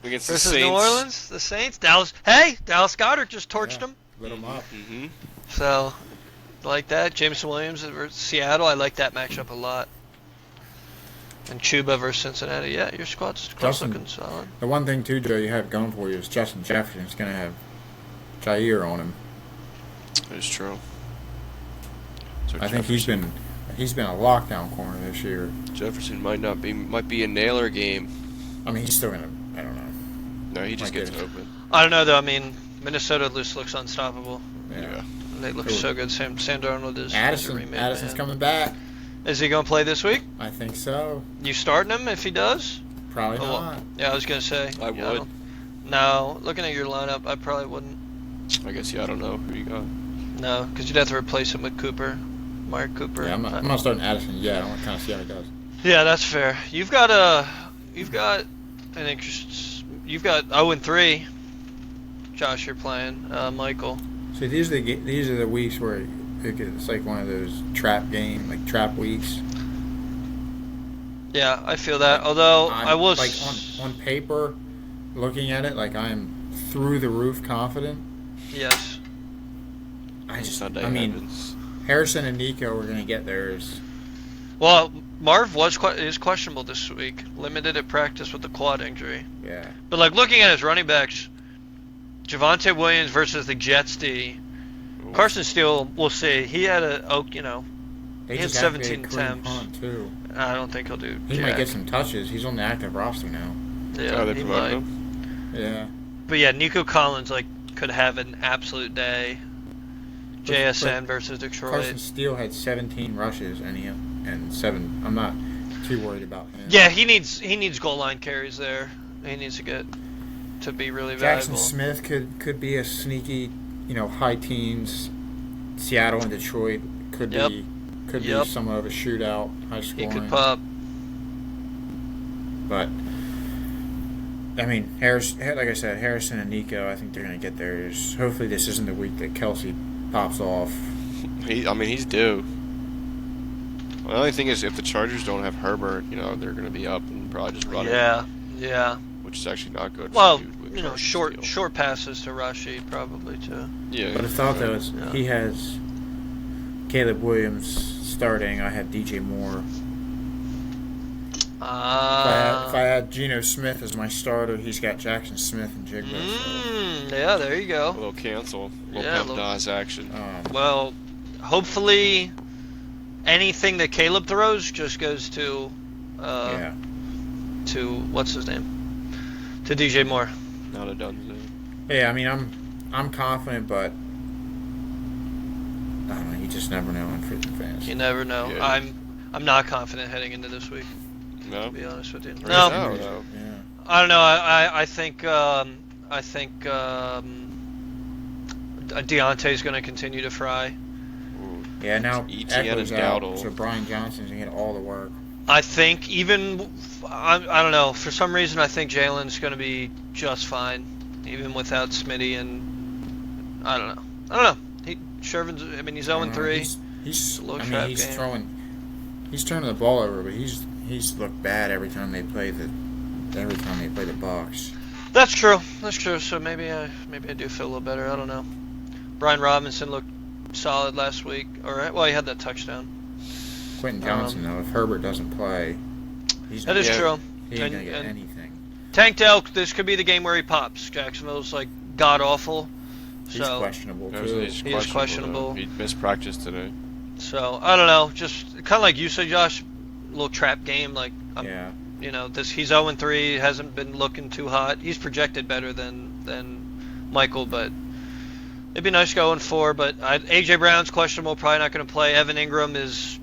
Against the Versus Saints. New Orleans, the Saints, Dallas. Hey, Dallas Goedert just torched them. Lit 'em up. Mm-hmm. So, like that. Jameson Williams versus Seattle. I like that matchup a lot. And Chuba versus Cincinnati. Yeah, your squad's Justin- looking solid. The one thing too, Joe, you have going for you is Justin Jefferson's going to have Jair on him. It's true. So I think he's been a lockdown corner this year. Jefferson might be a nailer game. I mean, he's still going to. I don't know. No, he just Might gets get it. open. I don't know though. I mean, Minnesota just looks unstoppable. Yeah. They look Cool. so good. Sam Darnold is a remade Addison's man. coming back. Is he gonna play this week? I think so. You starting him if he does? Probably Oh, well, not. yeah, I was gonna say. I yeah, would. No, looking at your lineup, I probably wouldn't. I guess, yeah, I don't know who you got. No, because you'd have to replace him with Cooper, Mark Cooper. Yeah, I'm not starting Addison yet. I want to kind of see how he does. Yeah, that's fair. You've got an interest. You've got 0-3. Josh, you're playing. Michael. See, these are the weeks where it's like one of those trap weeks. Yeah, I feel that. Although I was like on paper, looking at it, like I'm through the roof confident. Yes. Sunday I mean, happens. Harrison and Nico are going to get theirs. Well, Marv is questionable this week, limited at practice with the quad injury. Yeah. But like looking at his running backs, Javonte Williams versus the Jets D. Ooh. Carson Steele, we'll see. He had They he had just 17 activated Kareem attempts. Hunt, too. I don't think he'll do. He jack. might get some touches. He's on the active roster now. Yeah, Oh, they he promoted might. him? Yeah. But yeah, Nico Collins could have an absolute day. JSN versus Detroit. Carson Steele had 17 rushes and 7. I'm not too worried about him. Yeah, he needs goal line carries there. He needs to get. to be really Jackson valuable. Smith could be a sneaky, high teens. Seattle and Detroit could Yep. be somewhat of a shootout, high He scoring. could pop. But I mean, like I said, Harrison and Nico, I think they're going to get theirs. Hopefully, this isn't the week that Kelsey pops off. He's due. Well, the only thing is, if the Chargers don't have Herbert, they're going to be up and probably just run it. Yeah. Which is actually not good. Well, with Carson's deal. short passes to Rashi probably too. Yeah. But the thought though is he has Caleb Williams starting. I have DJ Moore. If I had Geno Smith as my starter, he's got Jackson Smith and Jigba. Yeah, there you A go. little cancel. A little Yeah, pump Nas action. Well, hopefully anything that Caleb throws just goes to what's his name? To DJ Moore. Not a done. Yeah, I mean, I'm confident, but I don't know. You just never know in freaking fantasy. You never know. Yeah. I'm not confident heading into this week. No. To be honest with you. No. Yeah. I don't know. I think Deontay's going to continue to fry. Yeah, now ETN Eckler's and out, Dowdle. so Brian Johnson's going to get all the work. I think I don't know. For some reason, I think Jalen's going to be just fine, even without Smitty. And I don't know. He's 0-3. He's a low trap he's game. he's turning the ball over, but he's looked bad every time they play the Bucs. That's true. So maybe I do feel a little better. I don't know. Brian Robinson looked solid last week. All right. Well, he had that touchdown. Quentin Johnson, though, if Herbert doesn't play, That is true. He ain't gonna get anything. Tank Dell, this could be the game where he pops. Jacksonville's like god awful. He's questionable too. He is questionable. He missed practice today. So I don't know. Just kind of like you said, Josh. Little trap game. Like he's 0-3. Hasn't been looking too hot. He's projected better than Michael, but it'd be nice to go 0-4. But AJ Brown's questionable. Probably not going to play. Evan Ingram is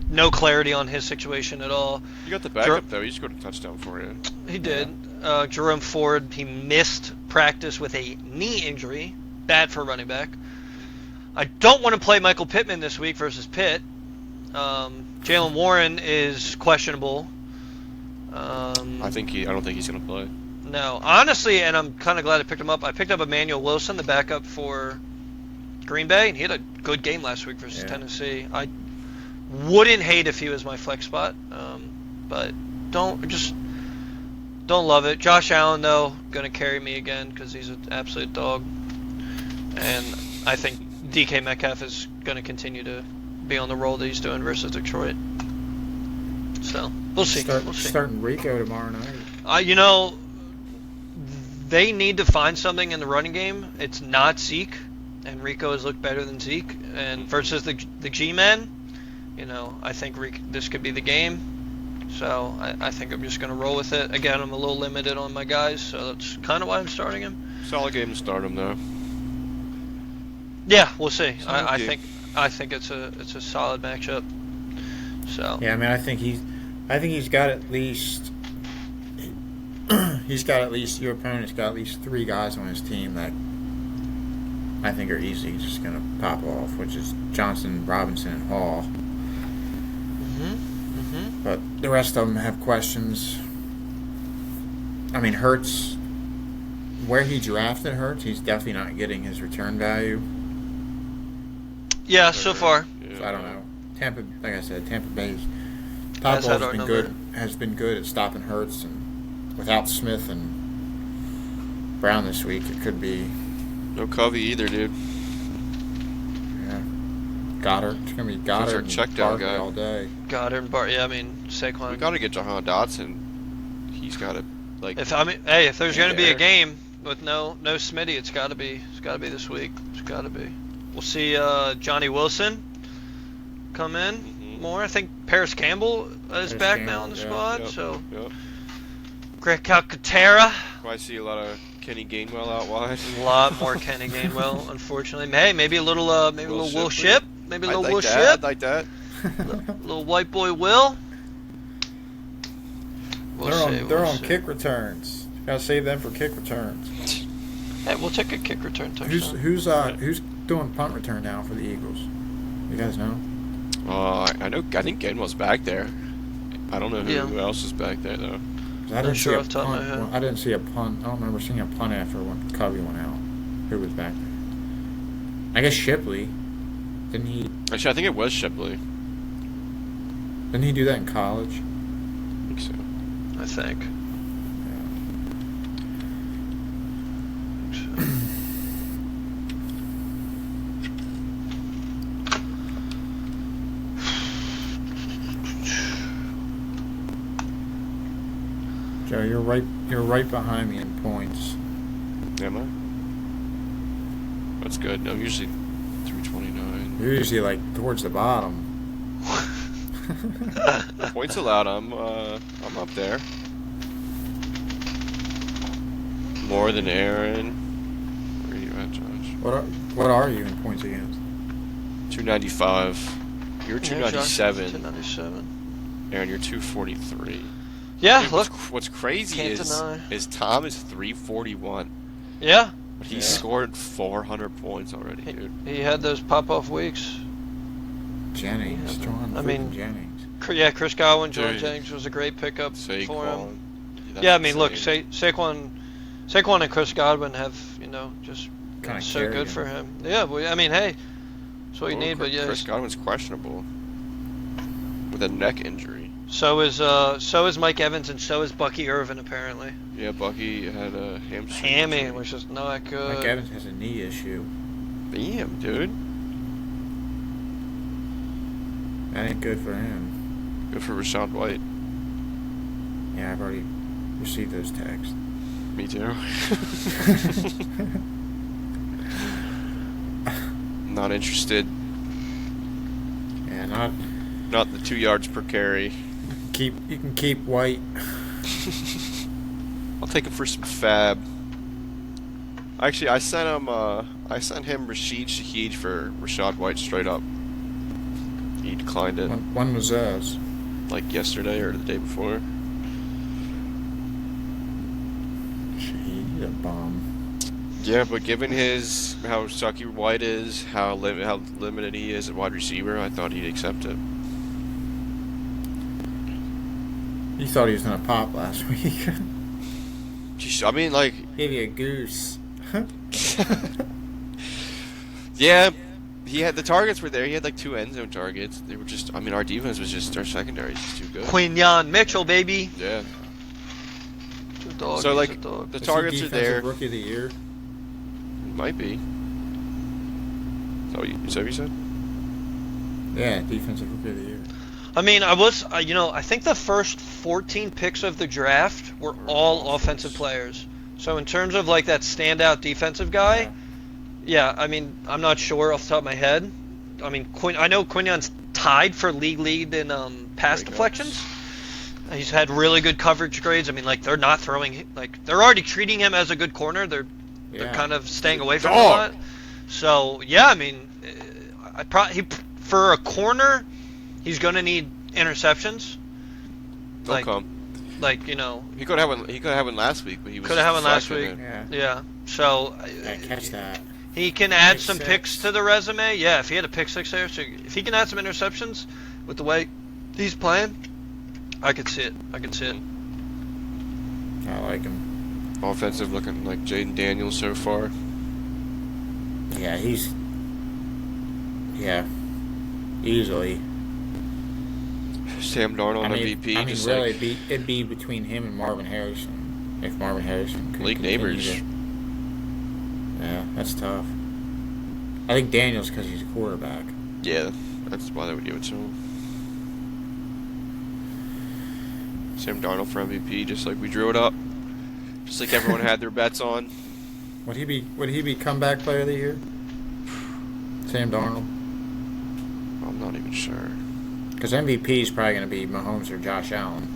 no clarity on his situation at all. You got the backup though. He scored a touchdown for you. He did. Jerome Ford, he missed practice with a knee injury. Bad for a running back. I don't want to play Michael Pittman this week versus Pitt. Jalen Warren is questionable. I don't think he's going to play. No, honestly, and I'm kind of glad I picked him up. I picked up Emmanuel Wilson, the backup for Green Bay, and he had a good game last week versus Tennessee. I wouldn't hate if he was my flex spot, but don't love it. Josh Allen, though, going to carry me again because he's an absolute dog. And I think DK Metcalf is going to continue to be on the roll that he's doing versus Detroit. So, we'll see. Starting Rico tomorrow night. They need to find something in the running game. It's not Zeke, and Rico has looked better than Zeke. And versus the G-Men, I think this could be the game. So I think I'm just going to roll with it. Again, I'm a little limited on my guys, so that's kind of why I'm starting him. Solid game to start him though. Yeah, we'll see. I think it's a solid matchup. So yeah, I mean, I think he's got at least your opponent's got at least 3 guys on his team that I think are easily just going to pop off, which is Johnson, Robinson, and Hall. But the rest of them have questions. I mean, Hurts, where he drafted Hurts, he's definitely not getting his return value. Yeah, so far. So I don't know. Like I said, Tampa Bay's top ball has been good at stopping Hurts, and without Smith and Brown this week, it could be no Covey either, dude. Yeah, Goddard. It's gonna be Goddard and check down Barkley guy all day. Goddard and Bart. Yeah, I mean Saquon. We got to get Jahan Dotson. He's got to if there's gonna be a game with no Smitty, it's gotta be this week. It's gotta be. We'll see Johnny Wilson come in more. I think Paris Campbell is back now in the squad. Greg Calcaterra. I see a lot of Kenny Gainwell out wide. A lot more Kenny Gainwell, unfortunately. Hey, maybe a little Will Shipp. Maybe a little Will Shipp. I'd like that. Little white boy Will. They're on kick returns. Gotta save them for kick returns. Hey, we'll take a kick return touchdown. Who's doing punt return now for the Eagles? You guys know? I know. I think Gainwell's back there. I don't know who else is back there though. I didn't see sure a off the top of my head. punt. I didn't see a punt. I don't remember seeing a punt after when Covey went out. Who was back there? I guess Shipley. Didn't he? Actually, I think it was Shipley. Didn't he do that in college? I think so. I think. Joe, you're right behind me in points. Am I? That's good. I'm usually 329. You're usually like towards the bottom. Points allowed. I'm up there. More than Aaron. Where are you at, Josh? What are you in points against? 295. You're 297. 297. Aaron, you're 243. Yeah, Dude, look. What's crazy Can't is deny. Tom is 341. Yeah. But he scored 400 points already, dude. He had those pop-off weeks. Jennings, John. I mean, Jennings. Yeah, Chris Godwin, Jordan Dude. Jennings was a great pickup for him. Saquon. Yeah, I mean, look, Saquon and Chris Godwin have, just Kinda so carry good him. for him. Yeah, well, I mean, hey, that's what you need. But yeah, Chris Godwin's questionable with a neck injury. so is Mike Evans and so is Bucky Irvin apparently. Yeah, Bucky had a hamstring Hammy, injury. which is not good. Mike Evans has a knee issue. Damn, dude. That ain't good for him. Good for Rashad White. Yeah, I've already received those texts. Me too. Not interested. Yeah, Not the 2 yards per carry. you can keep White. I'll take him for some fab. Actually, I sent him Rashid Shaheed for Rashad White straight up. He declined it When was those? like yesterday or the day before. He's a bum. Yeah, but given how sucky White is, how limited he is at wide receiver, I thought he'd accept it. You thought he was gonna pop last week. Jeez, I mean, like, Give you a goose. yeah, the targets were there. He had like 2 end zone targets. They were just, I mean, our defense was just, our secondary is just too good. Quinyon Mitchell, baby. Yeah. Dog, So, like, he's a dog. the Is he targets are there. defensive Rookie of the year. Might be. So you said? Yeah, defensive rookie of the year. I mean, I think the first 14 picks of the draft were all offensive players. So in terms of like that standout defensive guy, yeah, I mean, I'm not sure off the top of my head. I mean, I know Quinyon's tied for league lead in pass deflections. He's had really good coverage grades. I mean, like they're not throwing, like they're already treating him as a good corner. They're kind of staying away from him a lot. So yeah, I mean, for a corner, he's gonna need interceptions. They'll come. Like he could have one last week, but he was could have one last week. Yeah. Yeah. So Catch that. he can add Pick some six. picks to the resume. Yeah, if he had a pick 6 there, so if he can add some interceptions with the way he's playing, I could see it. I like him. Offensive looking like Jaden Daniels so far. Yeah, easily. Sam Darnold MVP. I mean, just really, like it'd be between him and Marvin Harrison. If Marvin Harrison could league continue neighbors. Yeah, that's tough. I think Daniels because he's a quarterback. Yeah, that's why they would give it to him. Sam Darnold for MVP, just like we drew it up. Just like everyone had their bets on. Would he be comeback player of the year? Sam Darnold? I'm not even sure. Because MVP is probably going to be Mahomes or Josh Allen.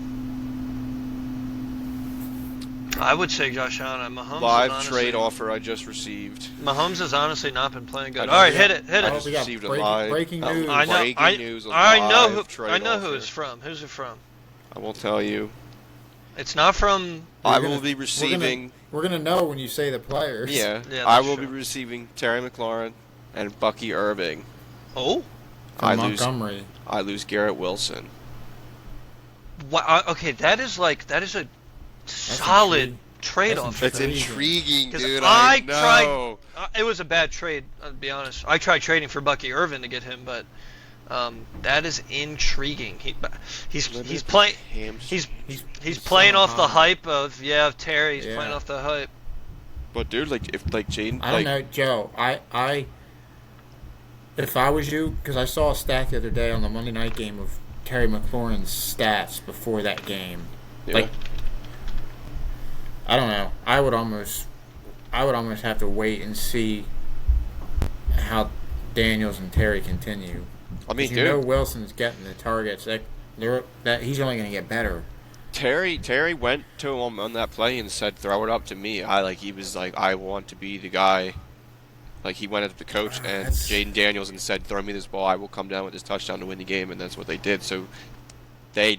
I would say Josh Allen. Mahomes Live has trade honestly, offer I just received. Mahomes has honestly not been playing good. I All right, know. hit it. I Oh, just we got received a live. breaking news. I know. Breaking news, a I know live who. trade I know who offer. it's from. Who's it from? I won't tell you. It's not from. I We're will gonna- be receiving. We're gonna know when you say the players. Yeah, Yeah, I that's will true. be receiving Terry McLaurin and Bucky Irving. Oh. From I lose. Montgomery. I lose Garrett Wilson. Wow. Okay, that is a solid intriguing. trade-off. That's It's intriguing, 'Cause dude. I I know. It was a bad trade. I'll be honest. I tried trading for Bucky Irvin to get him, but that is intriguing. He's playing. He's playing so off the high. hype of Terry. He's Yeah. playing off the hype. But dude, like if like Jaden, I don't like know, Joe. If I was you, because I saw a stat the other day on the Monday night game of Terry McLaurin's stats before that game. yeah. Like, I don't know. I would almost have to wait and see how Daniels and Terry continue. I mean, 'Cause you know dude, Wilson's getting the targets. That he's only going to get better. Terry went to him on that play and said, "Throw it up to me." He was like, "I want to be the guy." Like he went up to the coach and That's- Jaden Daniels and said, "Throw me this ball. I will come down with this touchdown to win the game," and that's what they did. So they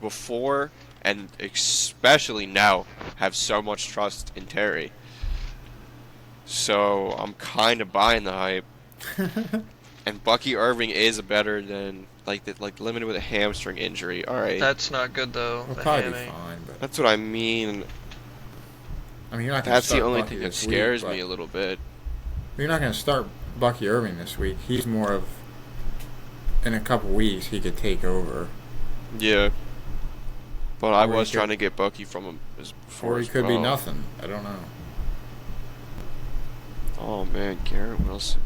before and especially now have so much trust in Terry. So I'm kind of buying the hype. And Bucky Irving is better than limited with a hamstring injury. All right, That's not good though. He'll the probably be hammy. fine, but that's what I mean. I mean, you're not gonna That's the start only Bucky thing that this scares week, me a little bit. but you're not going to start Bucky Irving this week. He's more of in a couple weeks he could take over, Yeah, but I Or he was could- trying to get Bucky from him before. or he as could be well. nothing. I don't know. Oh man, Garrett Wilson.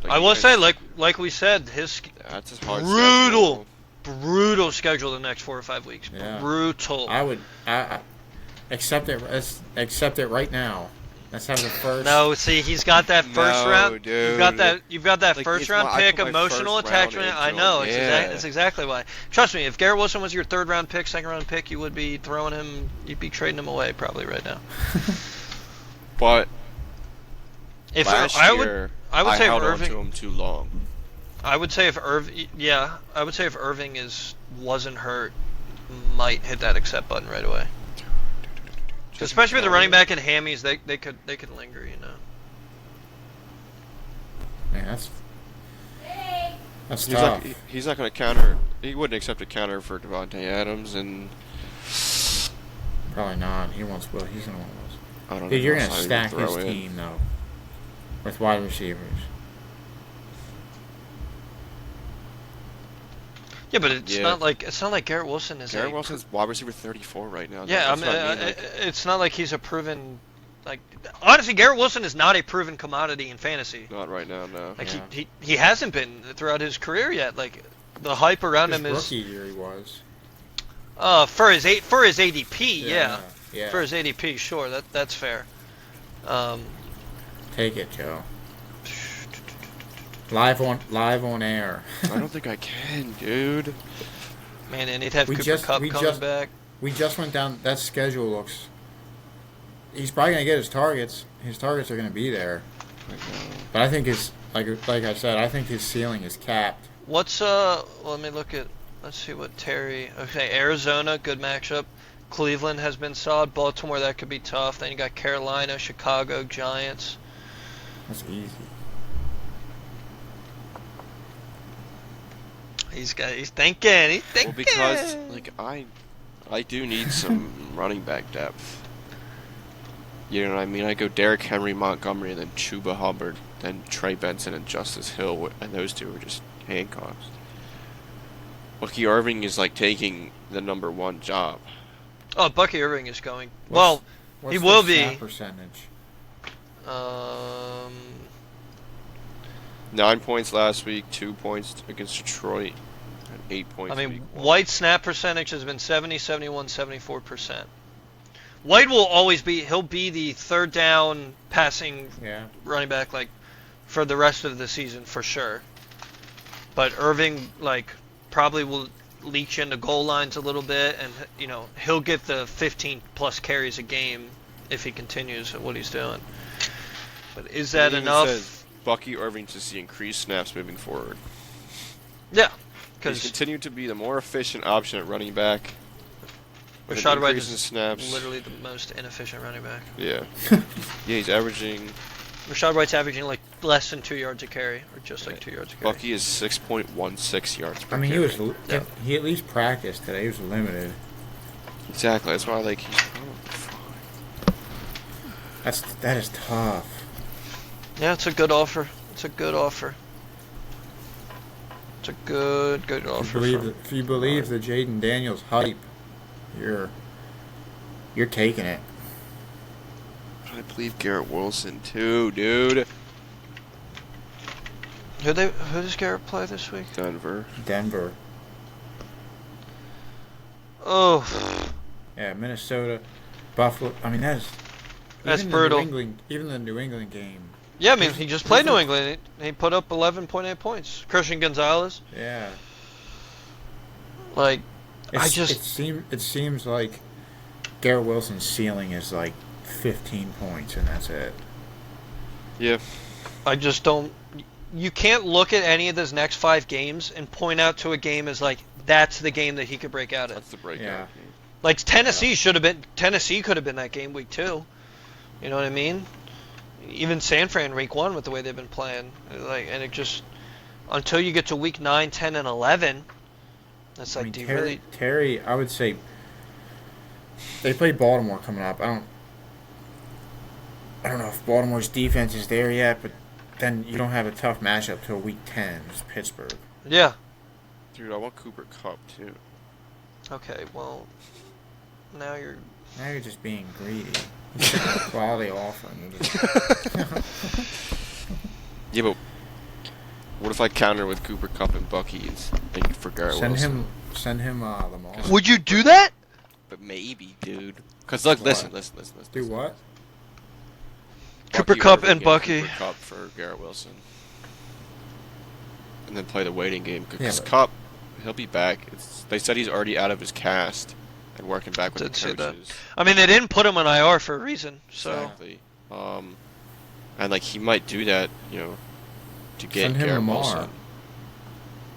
I will say, like we said, his that's a hard brutal, schedule. brutal schedule the next 4 or 5 weeks. Yeah. Brutal. I would accept it. Accept it right now. Let's have the first. No, see, he's got that first No, round. dude. You've got that Like, first it's round I pick, put my emotional first round attachment. into I him. know. Yeah. It's exactly why. Trust me, if Garrett Wilson was your third round pick, second round pick, you would be throwing him. You'd be trading him away probably right now. But If last I year, would say if held on Irving. to him too long. I would say if Irving wasn't hurt, might hit that accept button right away. Especially with the running back and hammies, they could linger, you know. Man, that's He's tough. he's not going to counter. He wouldn't accept a counter for Devontae Adams, and Probably not. He's gonna want Wilson. I don't know. Dude, you're who gonna else I stack would his throw in. team though, with wide receivers. Yeah, but it's Yeah. not like Garrett Wilson is. Garrett Wilson's wide receiver 34 right now. Yeah, That's what I mean. Like, it's not like he's a proven. Like, honestly, Garrett Wilson is not a proven commodity in fantasy. not right now, no. Like Yeah. he hasn't been throughout his career yet. Like the hype around His him is rookie year he was. for his ADP, yeah. Yeah. For his ADP, sure, that's fair. Take it, Joe. Live on air. I don't think I can, dude. Man, and he'd have We Cooper just- Kupp we coming just- back. We just went down. That schedule looks. He's probably gonna get his targets. His targets are gonna be there. But I think like I said, I think his ceiling is capped. What's let me look at. Let's see what Terry. Okay, Arizona, good matchup. Cleveland has been solid. Baltimore, that could be tough. Then you got Carolina, Chicago, Giants. That's easy. He's thinking. He's thinking. Well, because like I do need some running back depth. You know what I mean? I go Derrick Henry, Montgomery, and then Chuba Hubbard, then Trey Benson and Justice Hill, and those two are just handcuffs. Bucky Irving is like taking the number one job. Oh, Bucky Irving is going. What's he the will snap be. percentage? 9 points last week, 2 points against Detroit, and 8 points. I mean, week one. White's snap percentage has been 70, 71, 74%. White will always be. He'll be the third down passing Yeah. running back like for the rest of the season for sure. But Irving probably will leach into goal lines a little bit, and he'll get the 15 plus carries a game if he continues at what he's doing. But is that It even enough? says Bucky Irving to see increased snaps moving forward. Yeah, He's because continued to be the more efficient option at running back, With Rashad White increase in is snaps. literally the most inefficient running back. Yeah. Yeah, he's averaging. Rashad White's averaging like less than 2 yards a carry, or just like 2 yards a carry. Bucky is 6.16 yards per I mean, carry. he at least practiced today. He was limited. Exactly. That's why he's probably fine. That is tough. Yeah, it's a good offer. It's a good offer. It's a good offer. If you believe the Jaden Daniels hype, you're taking it. I believe Garrett Wilson too, dude. Who does Garrett play this week? Denver. Oh. Yeah, Minnesota, Buffalo. I mean, that's brutal. Even the New England game. Yeah, I mean, he just played New England. He put up 11.8 points. Christian Gonzalez. Yeah. Like, it seems like Garrett Wilson's ceiling is like 15 points, and that's it. Yeah. I just don't. You can't look at any of those next 5 games and point out to a game as like that's the game that he could break out in. That's the breakout. Yeah. Like Tennessee could have been that game week 2. You know what I mean? Even San Fran week 1 with the way they've been playing. Like, and it just until you get to week 9, 10, and 11, it's like, do you really? Terry, I would say they play Baltimore coming up. I don't know if Baltimore's defense is there yet, but then you don't have a tough matchup till week 10. It's Pittsburgh. Yeah. Dude, I want Cooper Kupp too. Okay, well, now you're just being greedy. Quality offering. Yeah, but what if I counter with Cooper Kupp and Bucky and for Garrett Wilson? Send him Lamar. Would you do that? But maybe, dude. Because look, listen. Do what? Cooper Kupp and Bucky. Cooper Kupp for Garrett Wilson. And then play the waiting game. Because Yeah, Kupp, he'll be back. They said he's already out of his cast and working back with the Did coaches. see that. I mean, they didn't put him on IR for a reason, so. Exactly. And like he might do that, to get Send him Garrett Lamar. Wilson.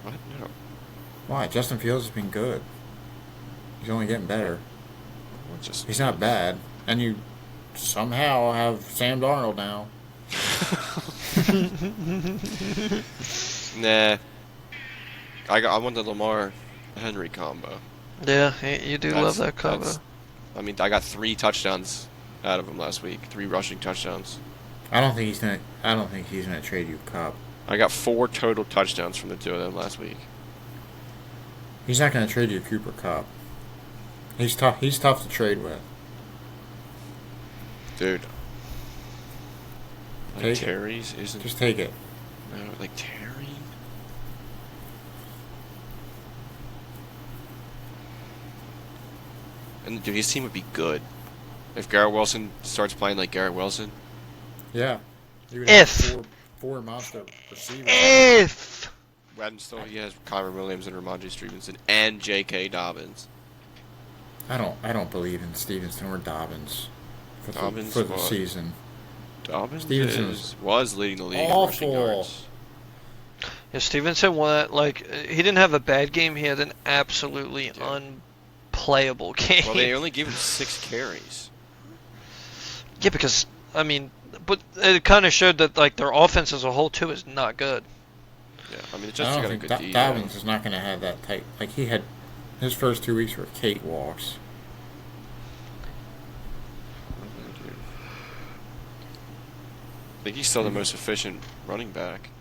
What? No. Why? Justin Fields has been good. He's only getting better. He's not bad. And you somehow have Sam Darnold now. Nah. I want the Lamar Henry combo. Yeah, you do love that combo. I mean, I got 3 touchdowns out of him last week. 3 rushing touchdowns. I don't think he's gonna trade you Cup. I got 4 total touchdowns from the 2 of them last week. He's not gonna trade you Cooper Kupp. He's tough to trade with. Dude. Like Take Terry's it. isn't. Just take it. No, like Terry. And dude, his team would be good if Garrett Wilson starts playing like Garrett Wilson. Yeah. He would If. have four monster receivers. If. And still, he has Kyron Williams and Ramondre Stevenson and J.K. Dobbins. I don't believe in Stevenson or Dobbins for the season. Dobbins Stevenson was leading the league in rushing yards. Yeah, Stevenson he didn't have a bad game. He had an absolutely unplayable game. Well, they only gave him 6 carries. Yeah, because but it kind of showed that their offense as a whole too is not good. Yeah, I mean, it's I just don't got a think good D. Dobbins is not going to have that type. Like he had, his first 2 weeks were cakewalks. I think he's still the most efficient running back.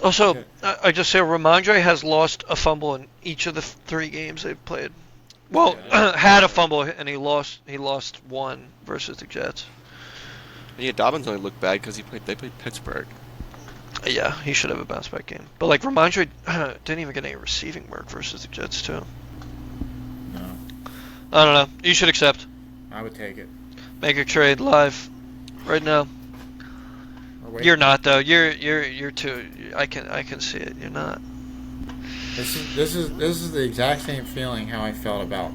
Also, I just say Ramondre has lost a fumble in each of the 3 games they've played. Well, had a fumble and he lost one versus the Jets. Yeah, Dobbins only looked bad because they played Pittsburgh. Yeah, he should have a bounce back game. But Ramondre didn't even get any receiving work versus the Jets too. No, I don't know. You should accept. I would take it. Make your trade live, right now. You're not though. You're too. I can see it. You're not. This is the exact same feeling how I felt about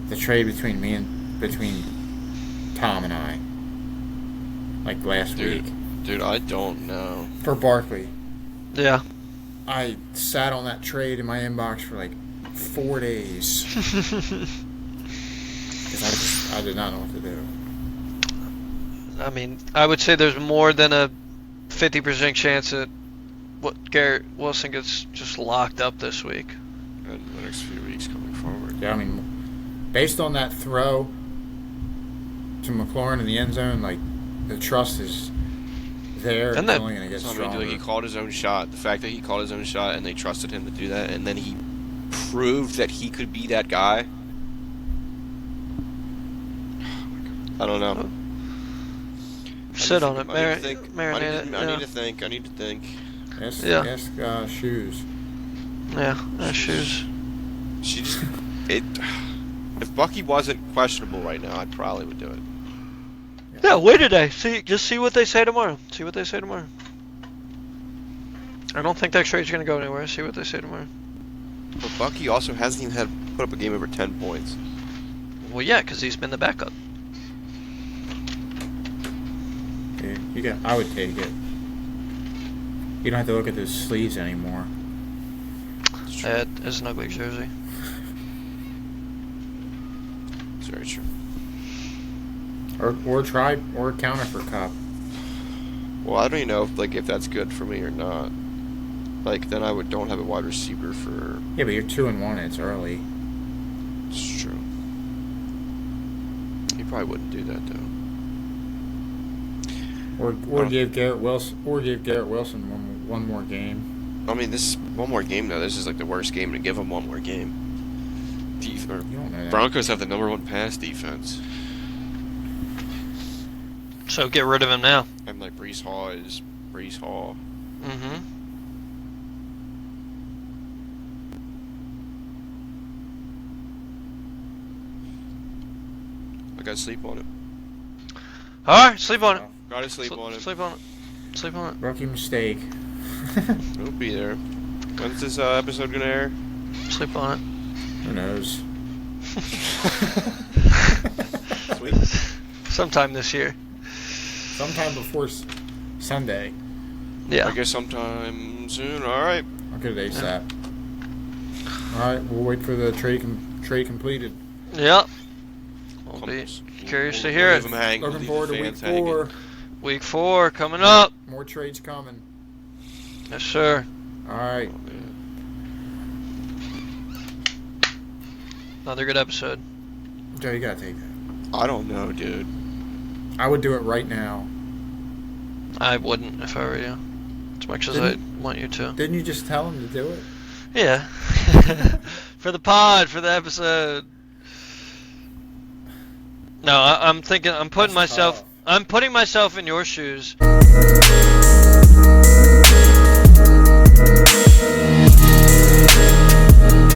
the trade between Tom and I. Like last week. Dude, I don't know. For Barkley. Yeah. I sat on that trade in my inbox for 4 days. Because I did not know what to do. I mean, I would say there's more than a 50% chance that Garrett Wilson gets just locked up this week. In the next few weeks coming forward. Yeah, I mean, based on that throw to McLaurin in the end zone, like, the trust is there. And It's that- only going to get I mean, stronger. he called his own shot. The fact that he called his own shot and they trusted him to do that, and then he proved that he could be that guy. I don't know. Sit on it, I need to think. marinate it. I need to think. I need to think. Ask Shoes. Yeah, shoes. She just If Bucky wasn't questionable right now, I probably would do it. Yeah, wait a day. Just see what they say tomorrow. I don't think that trade's gonna go anywhere. See what they say tomorrow. But Bucky also hasn't even put up a game over 10 points. Well, yeah, because he's been the backup. Yeah, I would take it. You don't have to look at those sleeves anymore. That is an ugly jersey. It's very true. Or try or counter for Cup. Well, I don't even know if that's good for me or not. Like, then I don't have a wide receiver for. Yeah, but you're 2-1. It's early. It's true. He probably wouldn't do that though. Or give Garrett Wilson one more game. I mean, this one more game though. This is like the worst game to give him one more game. You don't know that. Broncos have the #1 pass defense, So get rid of him now. and like Brees Hall is Brees Hall. Mm-hmm. I gotta sleep on it. All right, sleep on it. Gotta sleep on it. Sleep on it. Sleep on it. Rookie mistake. It'll be there. When's this episode gonna air? Sleep on it. Who knows? Sweet. Sometime this year. Sometime before Sunday. Yeah. I guess sometime soon. All right. I'll get it ASAP. Alright, we'll wait for the trade completed. Yep. We'll be curious to hear Leave it. them hang. Looking Leave forward the to week fans hanging. 4. Week 4 coming up. More trades coming. Yes, sir. Alright. Oh, man. Another good episode. Joe, you gotta take that. I don't know, dude. I would do it right now. I wouldn't if I were you. As much as I want you to. Didn't you just tell him to do it? Yeah. For the pod, for the episode. No, I'm thinking. I'm putting That's myself. tough. I'm putting myself in your shoes.